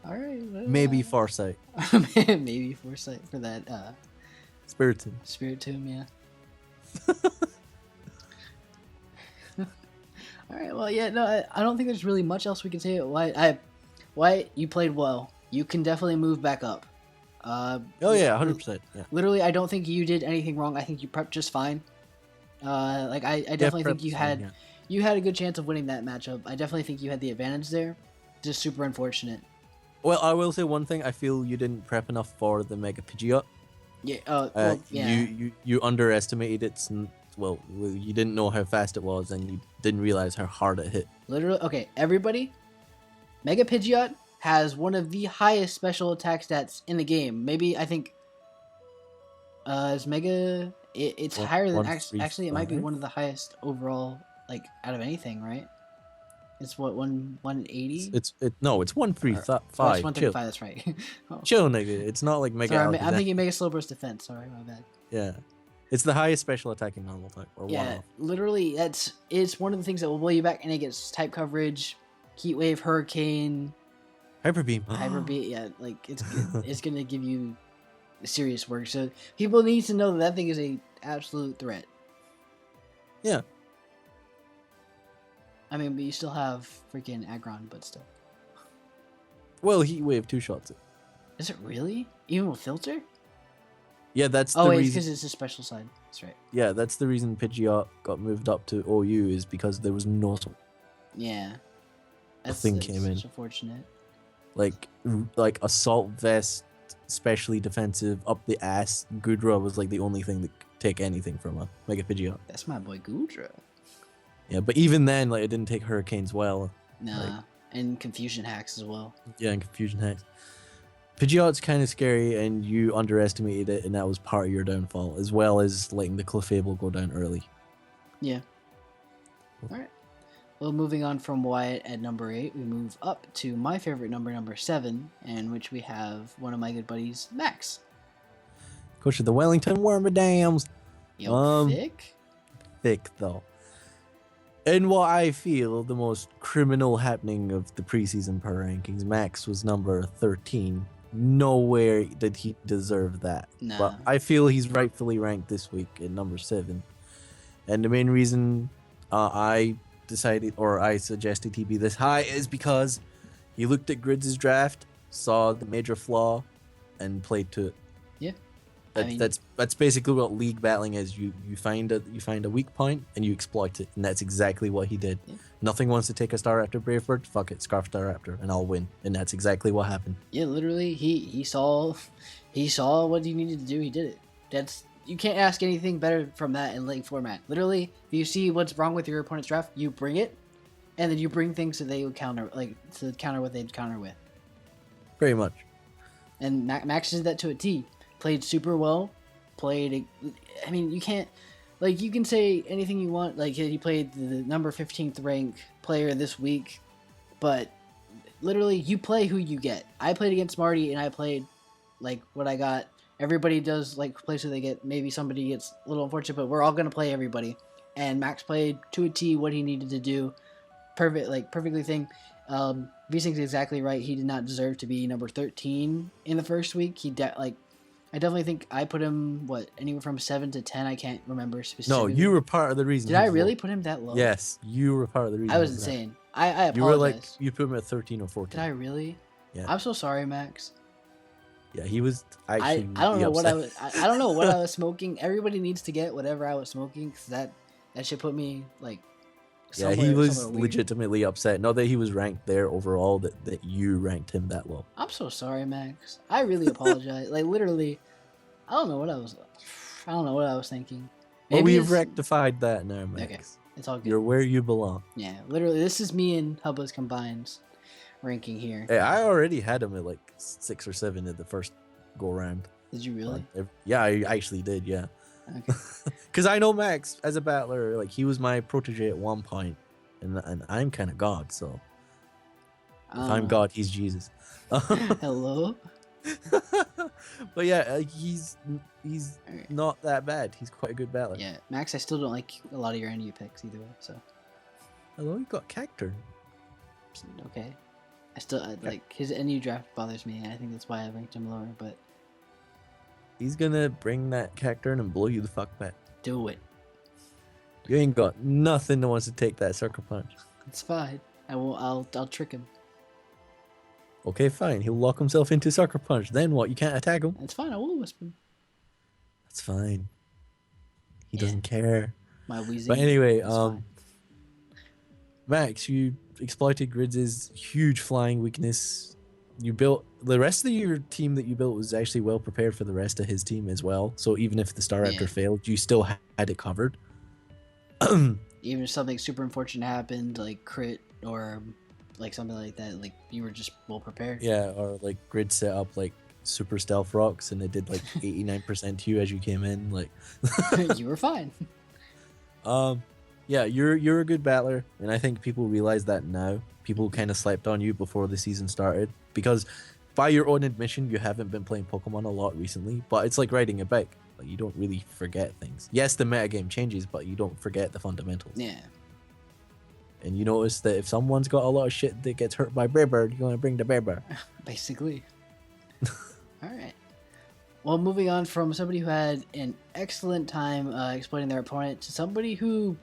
All right. Well,
maybe Farsight.
Maybe Foresight for that.
Spiritomb.
Spiritomb, yeah. All right. Well, yeah. No, I don't think there's really much else we can say. Why you played well. You can definitely move back up.
Oh yeah, 100%. Yeah.
Literally, I don't think you did anything wrong. I think you prepped just fine. I definitely think you had a good chance of winning that matchup. I definitely think you had the advantage there. Just super unfortunate.
Well, I will say one thing. I feel you didn't prep enough for the Mega Pidgeot.
Yeah. Yeah.
You underestimated its. Well, you didn't know how fast it was, and you didn't realize how hard it hit.
Literally, okay. Everybody, Mega Pidgeot has one of the highest special attack stats in the game. Maybe I think. Is Mega? It's higher than actually. It might be one of the highest overall, like out of anything, right? It's what 180.
It's 135.
It's 135. That's right.
Oh. Chill, nigga. It's not like Mega.
Sorry, I'm thinking Mega Slow Burst Defense. Sorry, my bad.
Yeah, it's the highest special attacking normal type. Or
yeah, literally, it's one of the things that will blow you back, and it gets type coverage, Heat Wave, Hurricane,
Hyper Beam.
Hyper Beam. Yeah, like it's gonna give you serious work. So people need to know that thing is a absolute threat.
Yeah.
I mean, but you still have freaking Aggron, but still.
Well, Heat Wave 2-shots it.
Is it really? Even with filter?
Yeah, that's the
reason.
reason.
Because it's a special side. That's right.
Yeah, that's the reason Pidgeot got moved up to OU is because there was no.
Yeah.
That's thing came in.
Unfortunate.
Like Assault Vest, specially defensive, up the ass. Goodra was like the only thing that could take anything from a Mega Pidgeot.
That's my boy Goodra.
Yeah, but even then, like, it didn't take Hurricanes well.
Nah,
like,
and Confusion Hacks as well.
Yeah, and Confusion Hacks. Pidgeot's kind of scary, and you underestimated it, and that was part of your downfall, as well as letting the Clefable go down early.
Yeah. All right. Well, moving on from Wyatt at number 8, we move up to my favorite number 7, in which we have one of my good buddies, Max.
Coach of the Wellington Wormadams.
Yo, thick?
Thick, though. In what I feel the most criminal happening of the preseason power rankings, Max was number 13. Nowhere did he deserve that.
Nah.
But I feel he's rightfully ranked this week at number 7. And the main reason I suggested he be this high is because he looked at Grids' draft, saw the major flaw, and played to it.
Yeah.
That's basically what league battling is. You find a weak point and you exploit it, and that's exactly what he did.
Yeah.
Nothing wants to take a Staraptor Bravebird. Fuck it, Scarf Staraptor, and I'll win. And that's exactly what happened.
Yeah, literally, he saw what he needed to do. He did it. You can't ask anything better from that in league format. Literally, if you see what's wrong with your opponent's draft, you bring it, and then you bring things that they would counter, to counter what they'd counter with.
Pretty much.
And Max did that to a T. Played super well. You can't, you can say anything you want. Like, he played the number 15th rank player this week, but literally, you play who you get. I played against Marty, and I played, what I got. Everybody does, plays who they get. Maybe somebody gets a little unfortunate, but we're all going to play everybody. and Max played to a T what he needed to do. Perfectly thing. Weezings exactly right. He did not deserve to be number 13 in the first week. I definitely think I put him anywhere from 7 to 10. I can't remember specifically.
No, you were part of the reason.
Did I really put him that low?
Yes, you were part of the reason.
I was insane. I apologize.
You were like, you put him at 13 or 14.
Did I really?
Yeah.
I'm so sorry, Max.
Yeah, he was actually.
I don't know what I was. I don't know what I was smoking. Everybody needs to get whatever I was smoking, because that should put me like.
Yeah, he was legitimately upset. Not that he was ranked there overall, that you ranked him that low.
I'm so sorry, Max. I really apologize. Like literally, I don't know what I was thinking.
Well, we've rectified that now, Max.
Okay, it's all good.
You're where you belong.
Yeah, literally, this is me and Hubba's combined ranking here.
Hey, I already had him at like 6 or 7 at the first go round.
Did you really?
Yeah, I actually did. Yeah.
Okay.
Because I know Max as a battler, like he was my protege at one point, and I'm kind of God, so if I'm God, he's Jesus.
Hello.
But yeah, he's not that bad. He's quite a good battler.
Yeah, Max, I still don't like a lot of your NU picks either way. So.
Hello, you got Cacturn.
Okay. I still like his NU draft bothers me, and I think that's why I ranked him lower. But
he's gonna bring that Cacturn and blow you the fuck back.
Do it.
You ain't got nothing that wants to take that sucker punch.
It's fine. I'll trick him.
Okay, fine. He'll lock himself into sucker punch. Then what? You can't attack him.
It's fine. I will wisp him.
That's fine. He doesn't care.
My Weezing.
But anyway, Max, you exploited Grids' huge flying weakness. You built the rest of your team that you built was actually well prepared for the rest of his team as well. So even if the Star Raptor failed, you still had it covered.
Even if something super unfortunate happened, like crit or like something like that, like you were just well prepared.
Yeah, or like Grid set up like super stealth rocks and it did like 89% to you as you came in. Like
you were fine.
Yeah, you're a good battler, and I think people realize that now. People kind of slept on you before the season started because, by your own admission, you haven't been playing Pokemon a lot recently. But it's like riding a bike; like you don't really forget things. Yes, the metagame changes, but you don't forget the fundamentals.
Yeah.
And you notice that if someone's got a lot of shit that gets hurt by Bearbird, you're gonna bring the Bearbird.
Basically. All right. Well, moving on from somebody who had an excellent time exploiting their opponent to somebody who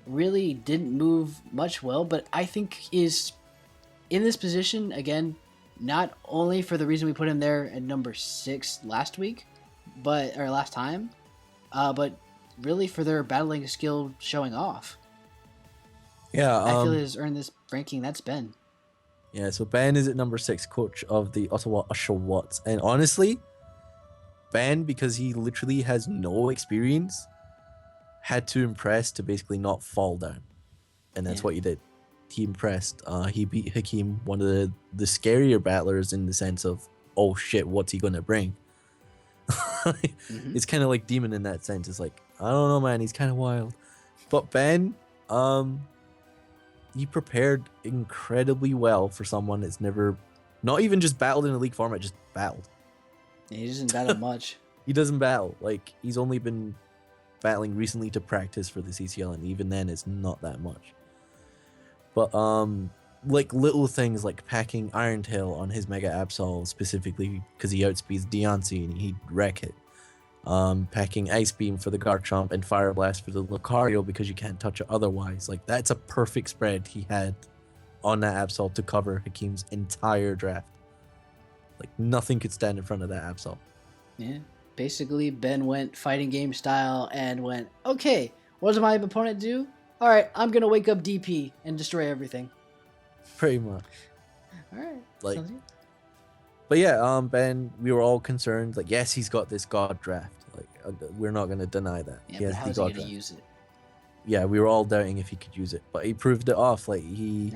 really didn't move much well, but I think is in this position again, not only for the reason we put him there at number 6 last week, last time, but really for their battling skill showing off.
Yeah,
I feel he has earned this ranking. That's Ben.
Yeah, so Ben is at number 6, coach of the Ottawa Oshawotts, and honestly, Ben, because he literally has no experience, had to impress to basically not fall down. And that's what he did. He impressed. He beat Hakeem, one of the scarier battlers in the sense of, oh shit, what's he going to bring? It's kind of like Demon in that sense. It's like, I don't know, man, he's kind of wild. But Ben, he prepared incredibly well for someone that's never, not even just battled in a league format, just battled.
Yeah, he doesn't battle much.
He doesn't battle. Like, he's only been battling recently to practice for the CCL, and even then it's not that much. But like little things like packing Iron Tail on his Mega Absol specifically because he outspeeds Deontay and he'd wreck it. Packing Ice Beam for the Garchomp and Fire Blast for the Lucario because you can't touch it otherwise. Like, that's a perfect spread he had on that Absol to cover Hakeem's entire draft. Like, nothing could stand in front of that Absol.
Yeah. Basically, Ben went fighting game style and went, okay, what does my opponent do? All right, I'm going to wake up DP and destroy everything.
Pretty much.
All right.
Like, but yeah, Ben, we were all concerned. Like, yes, he's got this God draft. Like, we're not going to deny that.
Yeah,
he
but
has
how's he going to use it?
Yeah, we were all doubting if he could use it, but he proved it off. Like, he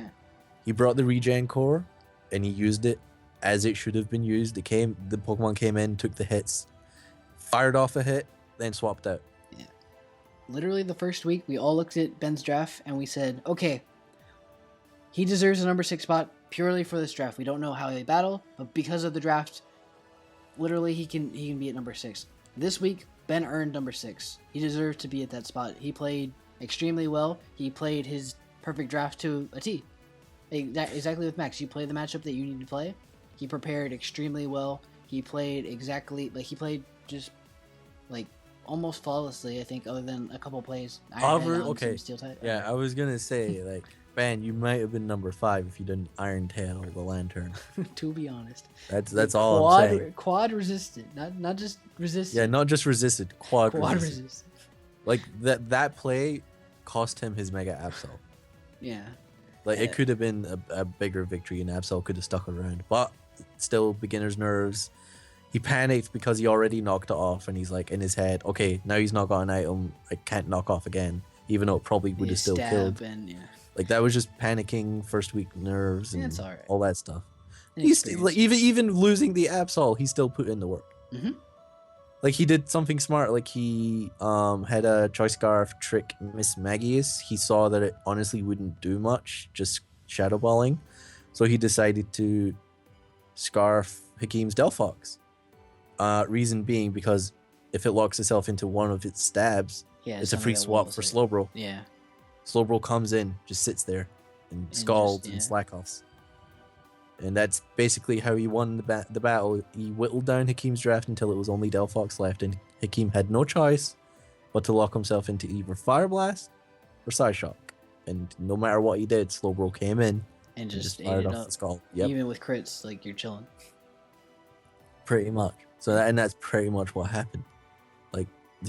brought the regen core and he used it as it should have been used. The Pokemon came in, took the hits, fired off a hit, then swapped out.
Yeah. Literally the first week, we all looked at Ben's draft and we said, okay, he deserves a number 6 spot purely for this draft. We don't know how they battle, but because of the draft, literally he can be at number 6. This week, Ben earned number 6. He deserved to be at that spot. He played extremely well. He played his perfect draft to a T. Exactly with Max. You play the matchup that you need to play. He prepared extremely well. He played exactly like he played just like almost flawlessly. I think, other than a couple plays.
Okay. Yeah, I was gonna say like, man, you might have been number 5 if you didn't Iron Tail the Lantern.
To be honest,
that's all I'm saying.
Quad resistant, not just resistant.
Yeah, not just resisted, quad resistant.
resistant.
Like that play cost him his Mega Absol.
Yeah.
Like it could have been a bigger victory, and Absol could have stuck around, but still beginner's nerves. He panicked because he already knocked it off, and he's like in his head, okay, now he's not got an item, I can't knock off again, even though it probably would have still killed. Like that was just panicking, first week nerves, and all that stuff. He's like, even losing the Absol, he still put in the work.
Mm-hmm.
Like he did something smart. Like he had a Choice Scarf trick Miss Magius. He saw that it honestly wouldn't do much, just shadow balling, so he decided to Scarf Hakim's Delphox. Reason being because if it locks itself into one of its stabs, it's a free swap for Slowbro.
Yeah.
Slowbro comes in, just sits there, and scalds and slack-offs. And that's basically how he won the battle. He whittled down Hakim's draft until it was only Delphox left, and Hakim had no choice but to lock himself into either Fire Blast or Psyshock. And no matter what he did, Slowbro came in
and just
fired
ate it
off
up.
the skull. Yep.
Even with crits, like you're chilling.
Pretty much. So that's pretty much what happened. Like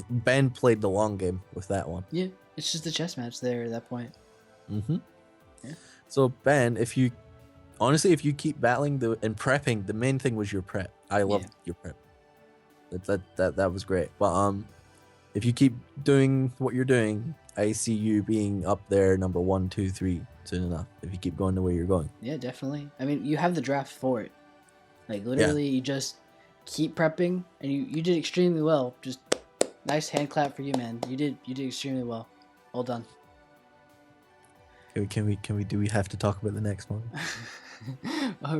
Ben played the long game with that one.
Yeah, it's just a chess match there at that point.
Mm-hmm.
Yeah.
So Ben, if you keep battling and prepping, the main thing was your prep. I loved your prep. That was great. But if you keep doing what you're doing, I see you being up there number 1, 2, 3 soon enough. If you keep going the way you're going.
Yeah, definitely. I mean, you have the draft for it. Like literally, you just keep prepping, and you did extremely well. Just nice hand clap for you, man. You did extremely well. Well done.
Do we have to talk about the next one?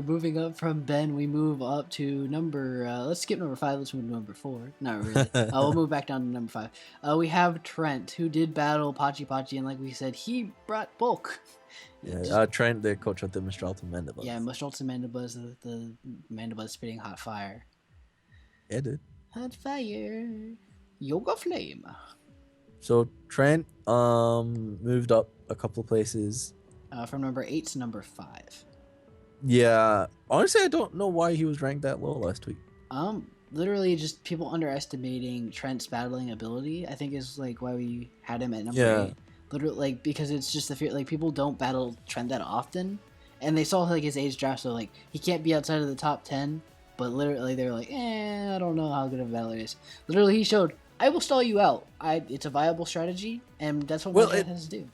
Moving up from Ben, we move up to number. Let's skip number 5. Let's move to number 4. Not really. We'll move back down to number 5. We have Trent, who did battle Pachi, and like we said, he brought bulk.
Yeah, Trent, the coach of the Mistralton Mandibuzz.
Yeah, Mistralton Mandibuzz, the Mandibuzz spitting hot fire.
Yeah, dude.
Hot fire, yoga flame.
So Trent moved up a couple of places.
From number 8 to number 5.
Yeah, honestly, I don't know why he was ranked that low last week.
Literally just people underestimating Trent's battling ability. I think is like why we had him at number 8. Literally, like because it's just the fear. Like people don't battle Trent that often, and they saw like his age draft, so like he can't be outside of the top 10. But literally, they're like, I don't know how good of a battler he is. Literally, he showed, I will stall you out. It's a viable strategy, and that's what Trent has to do.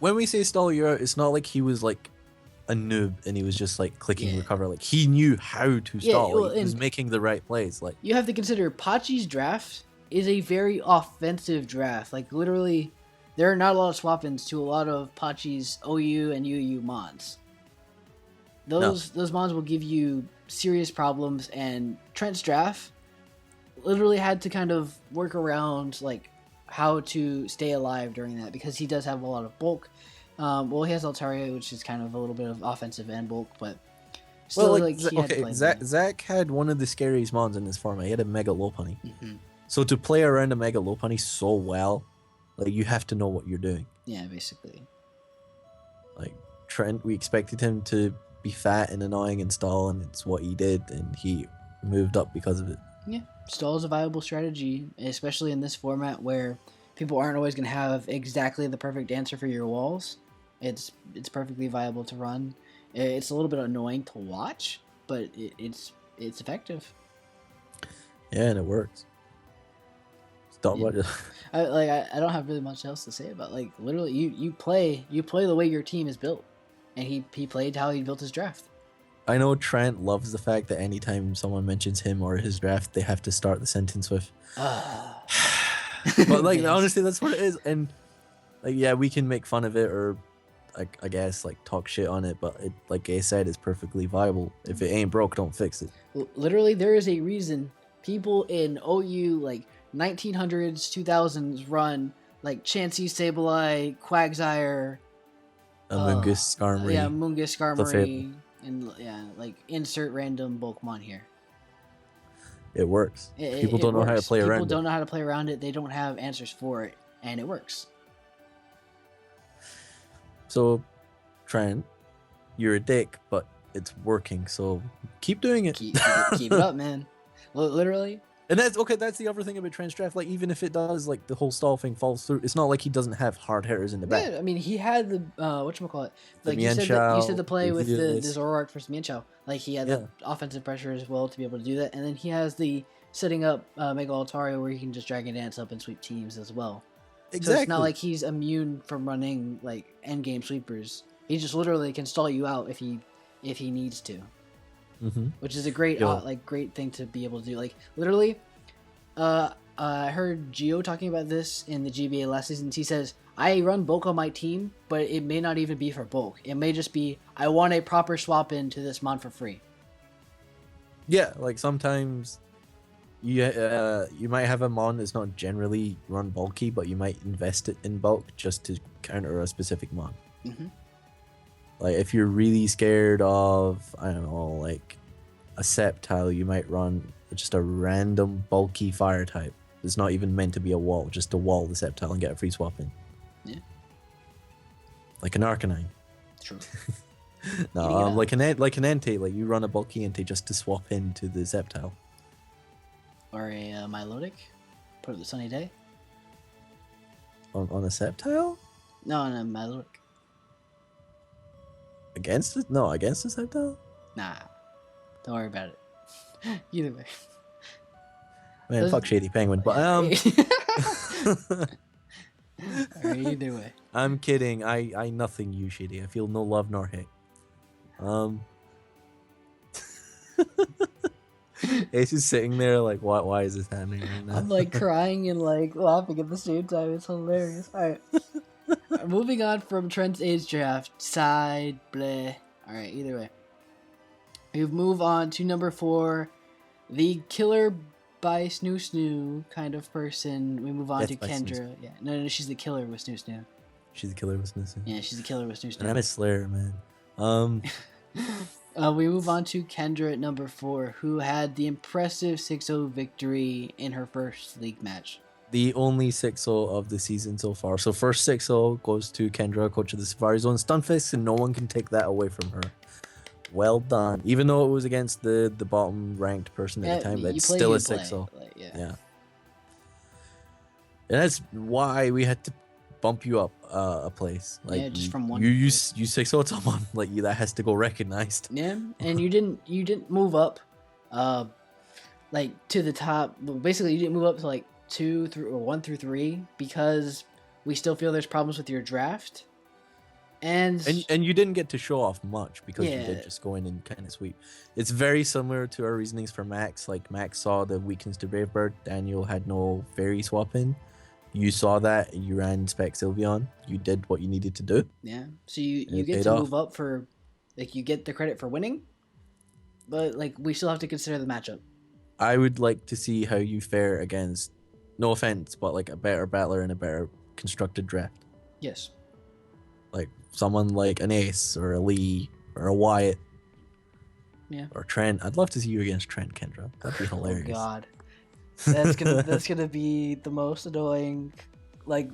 When
we say stall you out, it's not like he was like a noob and he was just like clicking recover. Like he knew how to stall. Well, he was making the right plays. Like
you have to consider Pachi's draft is a very offensive draft. Like literally, there are not a lot of swap-ins to a lot of Pachi's OU and UU mons. Those mons will give you serious problems, and Trent's draft literally had to kind of work around like how to stay alive during that, because he does have a lot of bulk. Well, he has Altaria, which is kind of a little bit of offensive and bulk, but still,
Zach had one of the scariest mons in this format. He had a Mega Lopunny.
Mm-hmm.
So to play around a Mega Lopunny so well, like you have to know what you're doing.
Yeah, basically.
Like Trent, we expected him to be fat and annoying and stall, and it's what he did, and he moved up because of it.
Yeah, stall is a viable strategy, especially in this format where people aren't always going to have exactly the perfect answer for your walls. It's perfectly viable to run. It's a little bit annoying to watch, but it's effective.
Yeah, and it works. Stop watching.
I don't have really much else to say about like literally you play the way your team is built. And he played how he built his draft.
I know Trent loves the fact that anytime someone mentions him or his draft, they have to start the sentence with, but like honestly, that's what it is. And like, yeah, we can make fun of it or like I guess like talk shit on it, but it, like Gay said, is perfectly viable. If it ain't broke, don't fix it.
Literally, there is a reason people in OU like 1900s, 2000s run like Chansey, Sableye, Quagsire,
Amoonguss, Skarmory.
yeah, Mungus,
Clefairy.
Skarmory, and yeah, like insert random Pokemon here.
It works. People
It
don't know how to
works.
play around
People
it.
don't know how to play around it. They don't have answers for it, and it works.
So, Trent, you're a dick, but it's working. So keep doing it.
Keep it up, man. Literally.
And that's okay. That's the other thing about Trent's draft. Like, even if it does, like the whole stall thing falls through, it's not like he doesn't have hard hitters in the back.
Yeah, I mean, he had the whatchamacallit? Like
The
you
Mienshao,
said the play with the
Weezings.
Zoroark versus Mienshao. Like he had the offensive pressure as well to be able to do that, and then he has the setting up Mega Altaria where he can just Dragon Dance up and sweep teams as well.
Exactly.
So it's not like he's immune from running like end game sweepers. He just literally can stall you out if he needs to, which is a great great thing to be able to do. Like literally, I heard Gio talking about this in the GBA last season. He says, "I run bulk on my team, but it may not even be for bulk. It may just be I want a proper swap into this mon for free."
Yeah, like sometimes you might have a mon that's not generally run bulky, but you might invest it in bulk just to counter a specific mon. Like if you're really scared of, I don't know, like a Sceptile, you might run just a random bulky fire type. It's not even meant to be a wall, just to wall the Sceptile and get a free swap in.
Yeah.
Like an Arcanine.
True.
No, like an Entei, like you run a bulky Entei just to swap into the Sceptile.
Or a Milotic. Put it the sunny day.
On a Sceptile?
No, Milotic.
Against it? No, against the Sceptile?
Nah. Don't worry about it. Either way.
Man, fuck Shady Penguin, but
Alright, either way.
I'm kidding. I nothing you, Shady. I feel no love nor hate. Ace is sitting there like, why is this happening right now?
I'm like crying and like laughing at the same time. It's hilarious. Alright. Moving on from Trent's age draft. Side bleh. Alright, either way. We move on to number 4. The killer by Snoo Snoo kind of person. We move on to Kendra. Yeah, no, she's the killer with Snoo Snoo.
She's the killer with Snoo Snoo.
Yeah, she's the killer with Snoo Snoo.
And I'm a Slayer, man.
We move on to Kendra at number 4, who had the impressive 6-0 victory in her first league match.
The only 6-0 of the season so far. So first 6-0 goes to Kendra, coach of the Safari Zone Stunfisk, and no one can take that away from her. Well done. Even though it was against the bottom ranked person at the time, that's still a 6-0.
Like, yeah.
And that's why we had to bump you up a place. Like
yeah, just from one.
You 6-0 someone like that has to go recognized.
Yeah, and you didn't move up, like to the top. Basically, you didn't move up to like 2 through or 1 through 3 because we still feel there's problems with your draft. And
you didn't get to show off much because you
Yeah.
did just go in and kind of sweep. It's very similar to our reasonings for Max. Like Max saw the weakness to Brave Bird. Daniel had no fairy swap in. You saw that. You ran Spec Sylveon. You did what you needed to do.
yeah, so you
it
get
paid
to
off.
move up for, like you get the credit for winning, but like we still have to consider the matchup.
I would like to see how you fare against, no offense, but like a better battler and a better constructed draft.
Yes.
Like someone like an Ace or a Lee or a Wyatt.
Yeah.
Or Trent. I'd love to see you against Trent, Kendra. That'd be hilarious.
Oh God, that's gonna be the most annoying. Like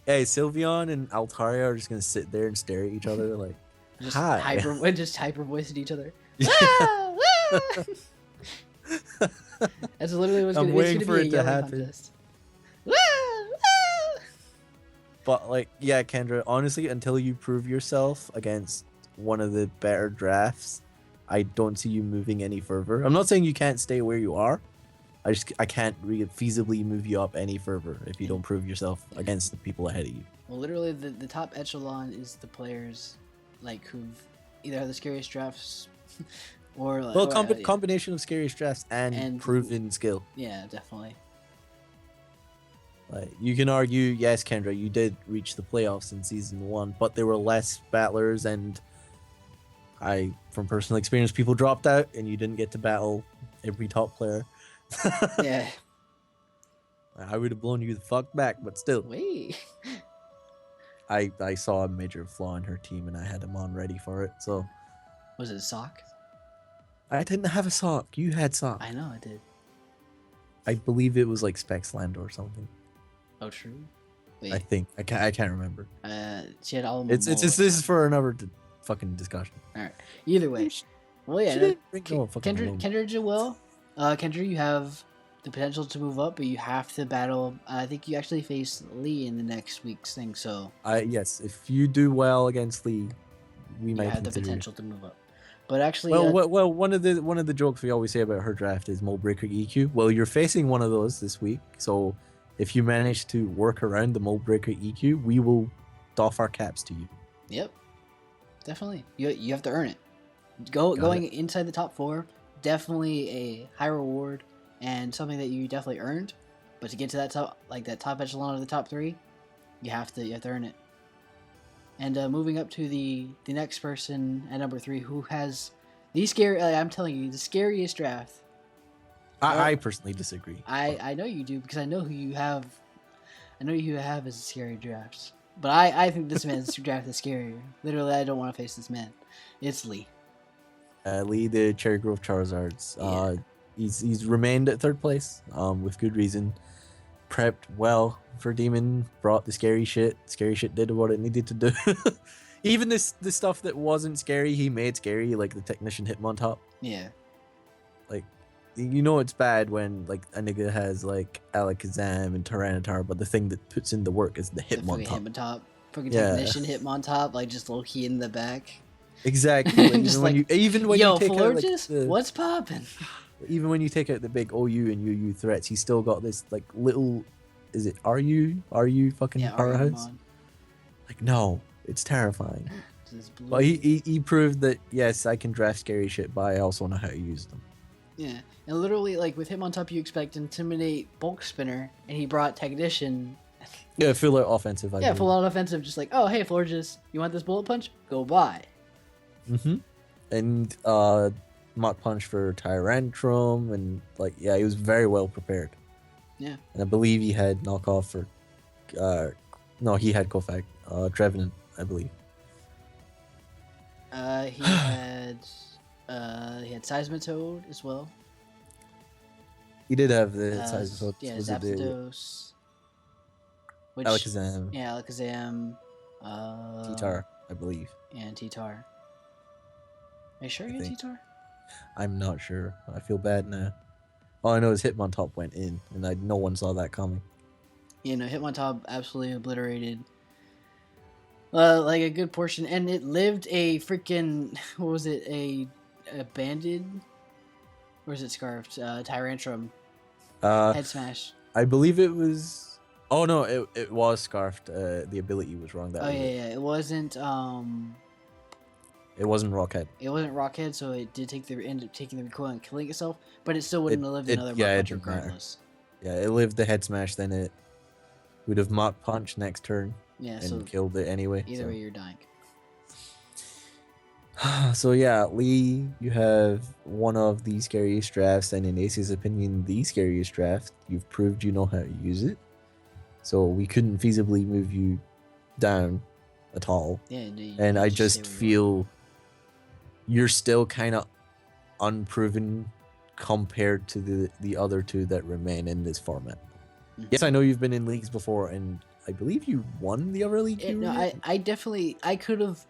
Hey, Sylveon and Altaria are just gonna sit there and stare at each other like,
just
hi.
hyper voice at each other. That's literally what's
I'm
gonna,
waiting
it's
for
gonna
it
be a
to
yelling
happen.
contest.
But like, yeah, Kendra, honestly, until you prove yourself against one of the better drafts, I don't see you moving any further. I'm not saying you can't stay where you are. I can't feasibly move you up any further if you don't prove yourself against the people ahead of you.
Well, literally, the top echelon is the players, like who've either had the scariest drafts, or like,
Well, combination of scariest drafts and proven skill.
Yeah, definitely.
Like you can argue, yes, Kendra, you did reach the playoffs in season 1, but there were less battlers, and from personal experience, people dropped out, and you didn't get to battle every top player.
Yeah.
I would have blown you the fuck back, but still.
Wait.
I saw a major flaw in her team and I had him on ready for it. So
Was it Sock?
I didn't have a sock. You had sock.
I know I did.
I believe it was like Spexland or something.
Oh, true.
I think I can't remember.
She had all.
It's this is for another fucking discussion.
All right. Either way. Well, yeah. Kendra will. Kendra, you have the potential to move up, but you have to battle. I think you actually face Lee in the next week's thing. So.
Yes, if you do well against Lee, we might
have the potential to move up. But actually,
well, one of the jokes we always say about her draft is Mold Breaker EQ. Well, you're facing one of those this week, so if you manage to work around the Mold Breaker EQ, we will doff our caps to you.
Yep, definitely. You have to earn it. Going inside the top 4, definitely a high reward and something that you definitely earned. But to get to that top echelon of the top 3, you have to earn it. And moving up to the next person at number 3, who has the I'm telling you, the scariest draft.
I personally disagree.
I know you do, because I know who you have. I know who you have as a scary draft. But I think this man's draft is scarier. Literally, I don't want to face this man. It's Lee.
Lee, the Cherry Grove Charizards.
Yeah.
He's remained at 3rd place, with good reason. Prepped well for Demon, brought the scary shit. Scary shit did what it needed to do. Even the stuff that wasn't scary, he made scary, like the Technician Hitmontop.
Yeah.
Like, you know it's bad when like a nigga has like Alakazam and Tyranitar, but the thing that puts in the work is the Hitmontop.
Freaking Technician Hitmontop, like just low key in the back.
Exactly. Like, even when you take
Florges,
out, like,
what's poppin'?
Even when you take out the big OU and UU threats, he's still got this like little. Is it RU fucking powerhouse? Like, no, it's terrifying. But he proved that yes, I can draft scary shit, but I also know how to use them.
Yeah, and literally, like with him on top, you expect Intimidate, Bulk Spinner, and he brought Technician.
Yeah, full out offensive.
Full out offensive. Just like, oh hey, Florges, you want this Bullet Punch? Go buy.
And Mach Punch for Tyrantrum, and like he was very well prepared.
Yeah.
And I believe he had knockoff for no, he had Kofag, Trevenant, I believe.
He had Seismitoad as well.
He did have the Seismitoad.
Yeah, Zapdos.
Alakazam.
Yeah, Alakazam.
T-Tar, I believe.
And T-Tar. Are you sure you had T-Tar?
I'm not sure. I feel bad now. All I know is Hitmontop went in, and no one saw that coming.
You know, Hitmontop absolutely obliterated like a good portion, and it lived a freaking, what was it, a banded, or is it scarfed, Tyrantrum head smash.
I believe it was, oh no, it was scarfed, the ability was wrong.
It wasn't,
it wasn't Rockhead.
It wasn't Rockhead, so it did end up taking the recoil and killing itself, but it still wouldn't have lived another Mach Punch regardless.
Yeah, it lived the head smash, then it would have Mach Punch next turn and killed it anyway.
Either way, you're dying.
So yeah, Lee, you have one of the scariest drafts, and in Ace's opinion, the scariest draft. You've proved you know how to use it, so we couldn't feasibly move you down at all.
Yeah,
and I just feel you're still kind of unproven compared to the other two that remain in this format. Yes, I know you've been in leagues before, and I believe you won the other league.
I could have,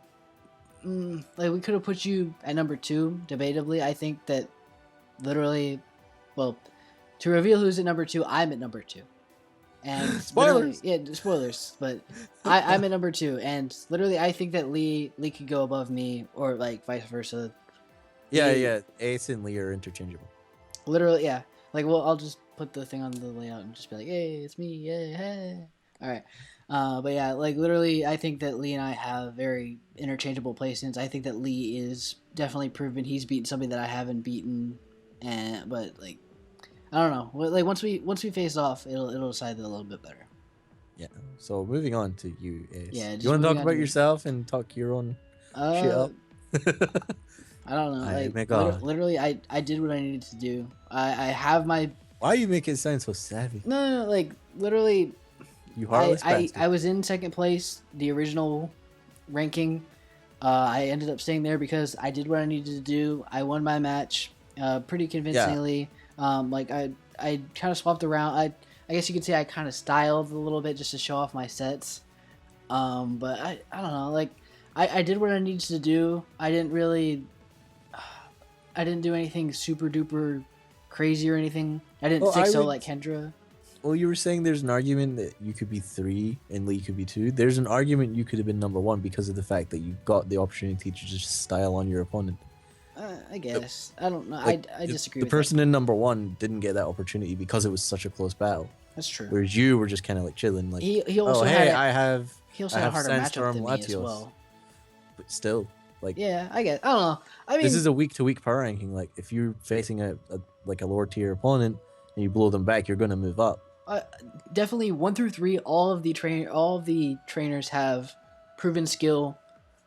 we could have put you at number 2, debatably. I think that literally, well, to reveal who's at number 2, I'm at number 2. And
spoilers.
Spoilers. But I'm at number 2, and literally, I think that Lee could go above me, or like vice versa.
Yeah. Ace and Lee are interchangeable.
Literally, yeah. Like, well, I'll just put the thing on the layout and just be like, "Hey, it's me, yeah, hey." All right. But yeah, like literally, I think that Lee and I have very interchangeable placements. I think that Lee is definitely proven he's beaten somebody that I haven't beaten, but like. I don't know. Like once we face off, it'll decide that a little bit better.
Yeah. So moving on to you, Ace.
Yeah.
You want to talk about yourself and talk your own shit up?
I don't know. Literally, I did what I needed to do. I have my
Why you make it sound so savvy?
No, like literally.
You heartless bastard.
I was in second place, the original ranking. I ended up staying there because I did what I needed to do. I won my match pretty convincingly. Like I kind of swapped around. I guess you could say I kind of styled a little bit just to show off my sets. But I don't know. Like I did what I needed to do. I didn't do anything super duper crazy or anything. I didn't 6-0 like Kendra.
Well, you were saying there's an argument that you could be 3 and Lee could be 2. There's an argument you could have been number 1 because of the fact that you got the opportunity to just style on your opponent.
I guess. I don't know. Like, I disagree with
the person in number 1 didn't get that opportunity because it was such a close battle.
That's true.
Whereas you were just kind of like chilling. Like,
he also
had a
harder matchup than me as well.
But still, like,
yeah, I guess. I don't know. I mean,
this is a week-to-week power ranking. Like, if you're facing a lower tier opponent and you blow them back, you're going to move up.
Definitely 1 through 3. All of the trainers have proven skill,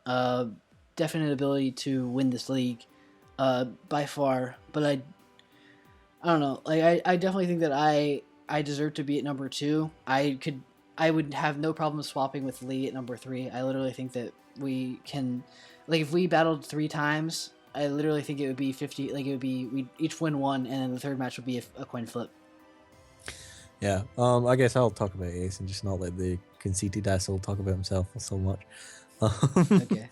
definite ability to win this league, by far. But I don't know. Like I definitely think that I deserve to be at number 2. I would have no problem swapping with Lee at number 3. I literally think that we can, like, if we battled 3 times, I literally think it would be 50. Like, it would be we each win 1, and then the third match would be a coin flip.
Yeah, I guess I'll talk about Ace and just not let the conceited asshole talk about himself so much.
Okay.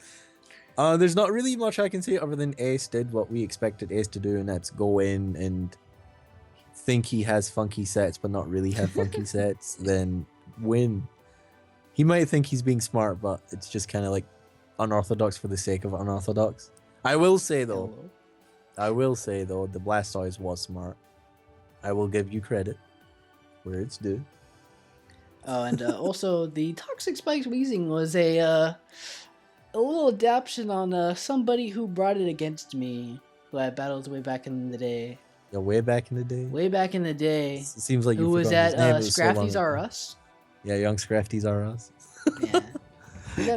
There's not really much I can say other than Ace did what we expected Ace to do, and that's go in and think he has funky sets but not really have funky sets, then win. He might think he's being smart, but it's just kind of like unorthodox for the sake of unorthodox. I will say though, the Blastoise was smart. I will give you credit where it's due.
Oh, and also the Toxic Spikes Weezing was a little adaptation on somebody who brought it against me, who I battled way back in the day.
Yeah, way back in the day?
Way back in the day.
It seems like you
who was at Scrafties R Us.
Yeah, young Scrafties R Us.
Yeah.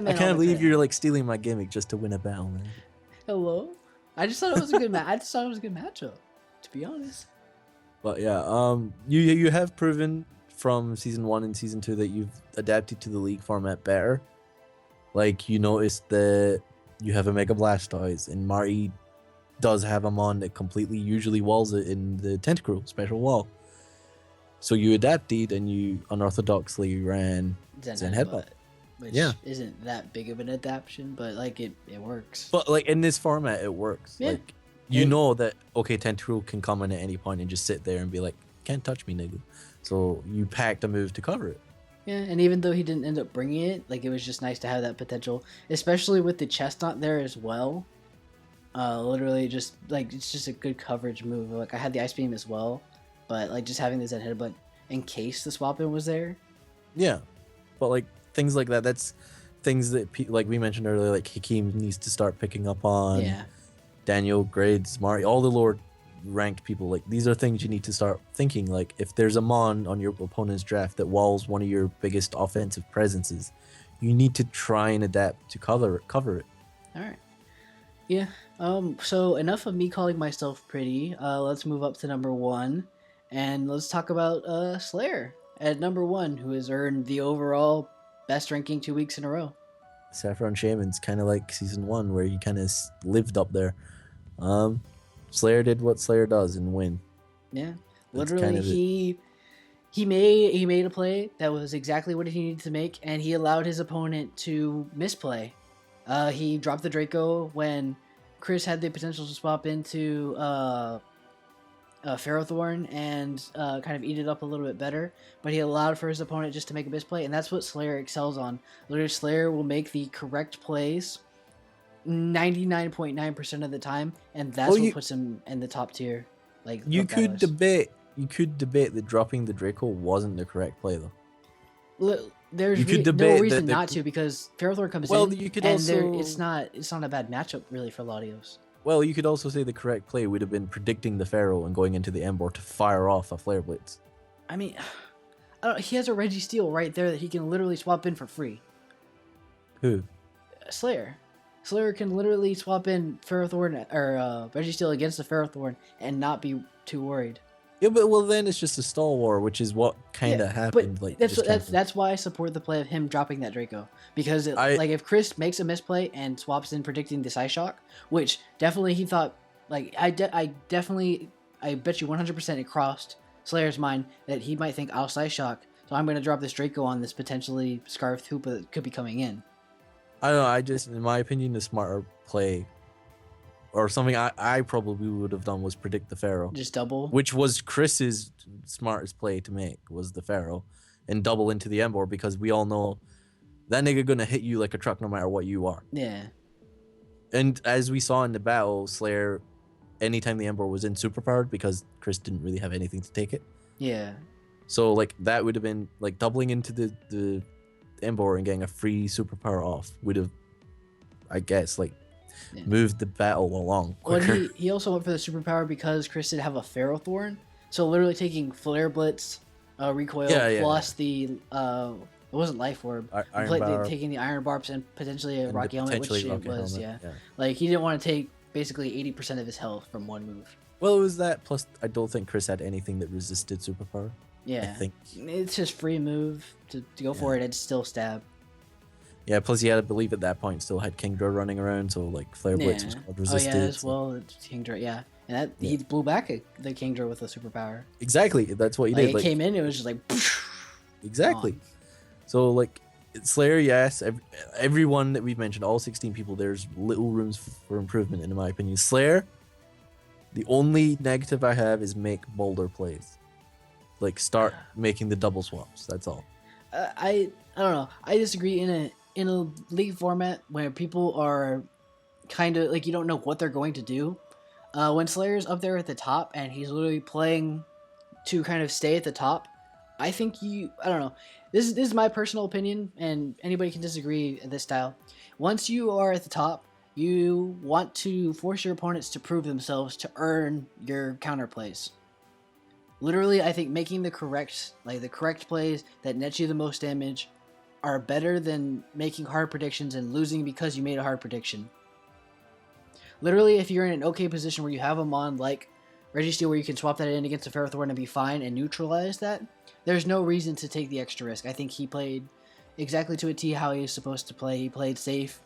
I can't believe you're like stealing my gimmick just to win a battle, man.
Hello? I just thought it was a good I just thought it was a good matchup, to be honest.
But yeah, you have proven from season 1 and season 2 that you've adapted to the league format better. Like, you noticed that you have a Mega Blastoise, and Marty does have a Mon that completely usually walls it in the Tentacruel special wall. So you adapted and you unorthodoxly ran Zen Headbutt.
Which isn't that big of an adaptation, but like it works.
But like in this format, it works.
Yeah.
Like, you know that, okay, Tentacruel can come in at any point and just sit there and be like, can't touch me, nigga. So you packed a move to cover it.
Yeah, and even though he didn't end up bringing it, like, it was just nice to have that potential, especially with the chestnut there as well. Literally just, like, it's just a good coverage move. Like, I had the Ice Beam as well, but, like, just having the Zen Headbutt in case the swap-in was there.
Yeah, but, like, things like that, that's things that, like we mentioned earlier, like, Hakeem needs to start picking up on.
Yeah.
Daniel, Grades, Mari, all the lower ranked people, like, these are things you need to start thinking. Like, if there's a Mon on your opponent's draft that walls one of your biggest offensive presences, you need to try and adapt to cover it.
All right. Yeah. So enough of me calling myself pretty. Let's move up to number 1, and let's talk about Slayer at number 1, who has earned the overall best ranking 2 weeks in a row.
Saffron Shaman's kind of like season 1, where he kind of lived up there. Slayer did what Slayer does and win.
Yeah, literally, he made a play that was exactly what he needed to make, and he allowed his opponent to misplay. He dropped the Draco when Chris had the potential to swap into Ferrothorn and kind of eat it up a little bit better, but he allowed for his opponent just to make a misplay, and that's what Slayer excels on. Literally, Slayer will make the correct plays 99.9% of the time, and that's what puts him in the top tier. Like,
you could debate that dropping the Draco wasn't the correct play, though.
There's no reason not to, because Ferrothorn comes in,
you could
and
also...
it's not a bad matchup really for Latios.
Well, you could also say the correct play would have been predicting the Pharaoh and going into the Ember to fire off a Flare Blitz.
I mean, he has a Registeel right there that he can literally swap in for free.
Who?
Slayer. Slayer can literally swap in Ferrothorn or Registeel against the Ferrothorn and not be too worried.
Yeah, but well, then it's just a stall war, which is what kind of
Yeah,
happened.
but
Like,
that's
just kind of,
that's why I support the play of him dropping that Draco, because
I
like if Chris makes a misplay and swaps in predicting the Psy Shock, which definitely he thought, like I definitely, I bet you 100% it crossed Slayer's mind that he might think I'll Psy Shock, so I'm gonna drop this Draco on this potentially Scarfed Hoopa that could be coming in.
I don't know. I just, in my opinion, the smarter play, or something I probably would have done, was predict the Pharaoh,
Just double.
which was Chris's smartest play to make, was the Pharaoh, and double into the Ember, because we all know that nigga gonna hit you like a truck no matter what you are.
Yeah.
And as we saw in the battle, Slayer, anytime the Ember was in, superpowered, because Chris didn't really have anything to take it.
Yeah.
So like that would have been like doubling into the Ember and getting a free superpower off would have, I guess, like moved the battle along quicker.
Well, he also went for the superpower because Chris did have a Pharaoh Thorn, so literally taking Flare Blitz, recoil plus the it wasn't Life Orb, taking the Iron Barbs and potentially a Rocky Helmet, which it was, yeah. Like he didn't want to take basically 80% of his health from one move.
Well, it was that, plus I don't think Chris had anything that resisted superpower.
Yeah,
I think
it's his free move to go for it and still stab.
Yeah, plus he had, I believe at that point, still had Kingdra running around, so like Flare Blitz was resisted.
Oh yeah, as well, Kingdra, yeah. And that, he blew back the Kingdra with a superpower.
Exactly, that's what he did.
It came in, it was just like...
Exactly. So like, Slayer, yes, everyone that we've mentioned, all 16 people, there's little rooms for improvement in my opinion. Slayer, the only negative I have is make bolder plays. Like, start making the double swaps, that's all.
I don't know. I disagree. In a league format where people are kind of like, you don't know what they're going to do. When Slayer's up there at the top and he's literally playing to kind of stay at the top, I think I don't know. This is my personal opinion, and anybody can disagree in this style. Once you are at the top, you want to force your opponents to prove themselves to earn your counter plays. Literally, I think making the correct plays that net you the most damage are better than making hard predictions and losing because you made a hard prediction. Literally, if you're in an okay position where you have a mon like Registeel where you can swap that in against a Pharaoh Thorn and be fine and neutralize that, there's no reason to take the extra risk. I think he played exactly to a T how he was supposed to play. He played safe,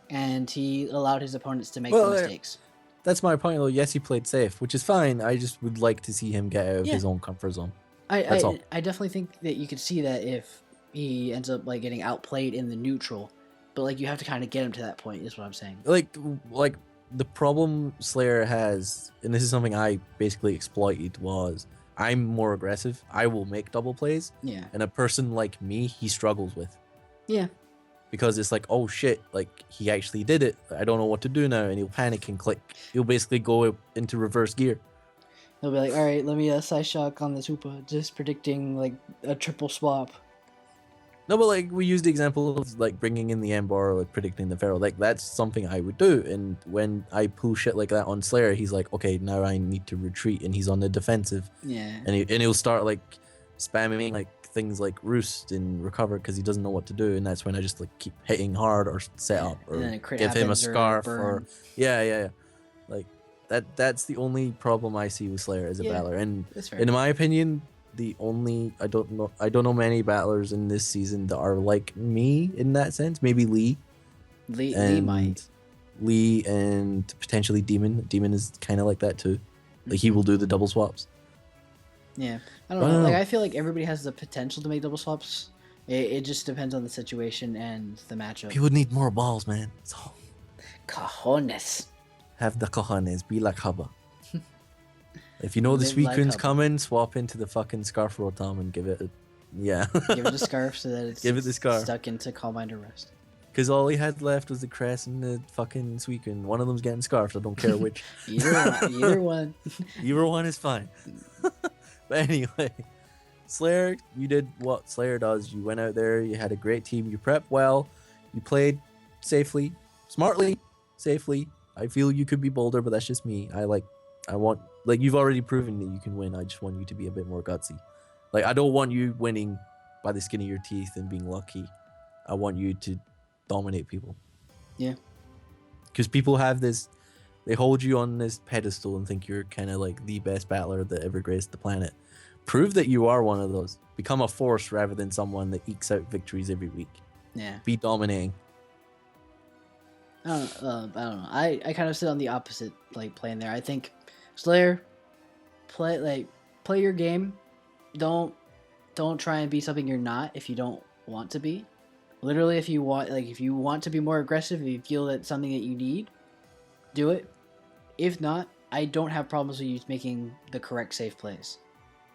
and he allowed his opponents to make the mistakes.
That's my point, though. Yes, he played safe, which is fine. I just would like to see him get out of his own comfort zone.
I definitely think that you could see that if he ends up like getting outplayed in the neutral, but like you have to kind of get him to that point. Is what I'm saying.
Like the problem Slayer has, and this is something I basically exploited, was I'm more aggressive. I will make double plays.
Yeah.
And a person like me, he struggles with.
Yeah.
Because it's like, oh shit, like he actually did it. I don't know what to do now, and he'll panic and click. He'll basically go into reverse gear.
He'll be like, all right, let me Psy Shock on this Hoopa, just predicting like a triple swap.
No, but like we used the example of like bringing in the Ember or like predicting the Pharaoh. Like that's something I would do. And when I pull shit like that on Slayer, he's like, okay, now I need to retreat, and he's on the defensive.
Yeah.
And he'll start like spamming like things like Roost and Recover because he doesn't know what to do, and that's when I just like keep hitting hard or set up or give him a scarf or yeah. Like that's the only problem I see with Slayer as a battler. And in my opinion, the only I don't know many battlers in this season that are like me in that sense. Maybe Lee and potentially Demon is kind of like that too. Like he will do the double swaps.
Yeah, I don't know. Like I feel like everybody has the potential to make double swaps. It just depends on the situation and the matchup.
People need more balls, man. So
cojones.
Have the cojones. Be like Hubba. If you know the Suicune's coming, swap into the fucking Scarf Rotom and give it a... Yeah.
Give it a scarf so that it's
give it the scarf.
Stuck into Calm Mind Arrest.
Because all he had left was the Crest and the fucking Suicune. One of them's getting scarfed. I don't care which.
Either one.
Either one is fine. But anyway, Slayer, you did what Slayer does. You went out there, you had a great team, you prepped well, you played safely, smartly, safely. I feel you could be bolder, but that's just me. You've already proven that you can win. I just want you to be a bit more gutsy. Like, I don't want you winning by the skin of your teeth and being lucky. I want you to dominate people.
Yeah.
Because people have this They hold you on this pedestal and think you're kind of like the best battler that ever graced the planet. Prove that you are one of those. Become a force rather than someone that ekes out victories every week.
Yeah.
Be dominating.
I don't know. I kind of sit on the opposite like plane there. I think Slayer, play your game. Don't try and be something you're not if you don't want to be. Literally, if you want to be more aggressive, if you feel that's something that you need, do it. If not, I don't have problems with you making the correct safe plays.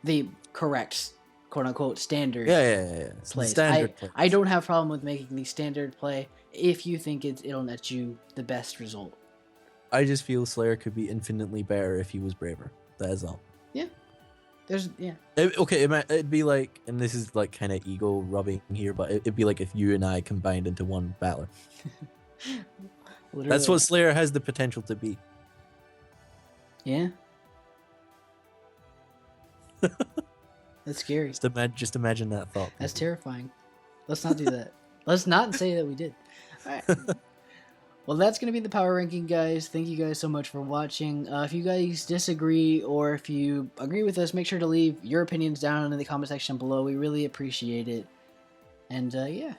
The correct, quote unquote, standard plays.
Standard plays.
I don't have problem with making the standard play if you think it'll net you the best result.
I just feel Slayer could be infinitely better if he was braver. That is all.
Yeah.
It'd be like, and this is like kind of ego rubbing here, but it'd be like if you and I combined into one battler. That's what Slayer has the potential to be.
Yeah. That's scary.
Just imagine that thought.
That's terrifying. Let's not do that. Let's not say that we did. All right. Well, that's going to be the power ranking, guys. Thank you guys so much for watching. If you guys disagree or if you agree with us, make sure to leave your opinions down in the comment section below. We really appreciate it. And, yeah.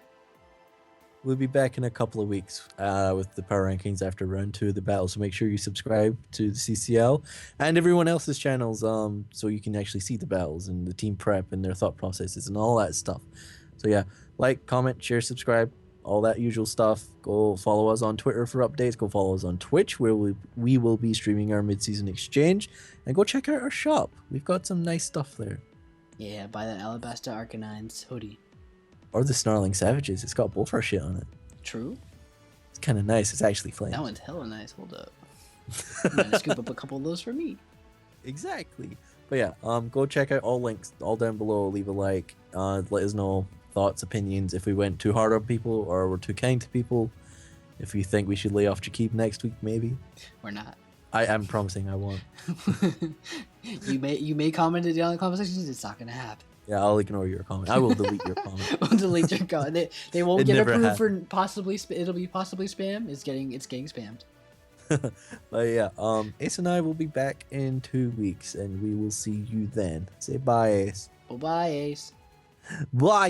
We'll be back in a couple of weeks with the power rankings after round 2 of the battle. So make sure you subscribe to the CCL and everyone else's channels so you can actually see the battles and the team prep and their thought processes and all that stuff. So yeah, like, comment, share, subscribe, all that usual stuff. Go follow us on Twitter for updates. Go follow us on Twitch where we will be streaming our mid-season exchange. And go check out our shop. We've got some nice stuff there.
Yeah, buy that Alabasta Arcanines hoodie.
Or the Snarling Savages. It's got both our shit on it.
True.
It's kind of nice. It's actually flames.
That one's hella nice. Hold up. I'm gonna scoop up a couple of those for me.
Exactly. But yeah, go check out all links all down below. Leave a like. Let us know thoughts, opinions, if we went too hard on people or were too kind to people. If you think we should lay off Jakib next week, maybe.
We're not.
I am promising I won't.
You may comment it down in the comment sections. It's not gonna happen.
Yeah, I'll ignore your comment. I will delete your comment.
We'll delete your comment. They won't get approved for possibly. It'll be possibly spam. It's getting spammed.
But yeah, Ace and I will be back in 2 weeks, and we will see you then. Say bye, Ace.
Well, bye, Ace.
Bye.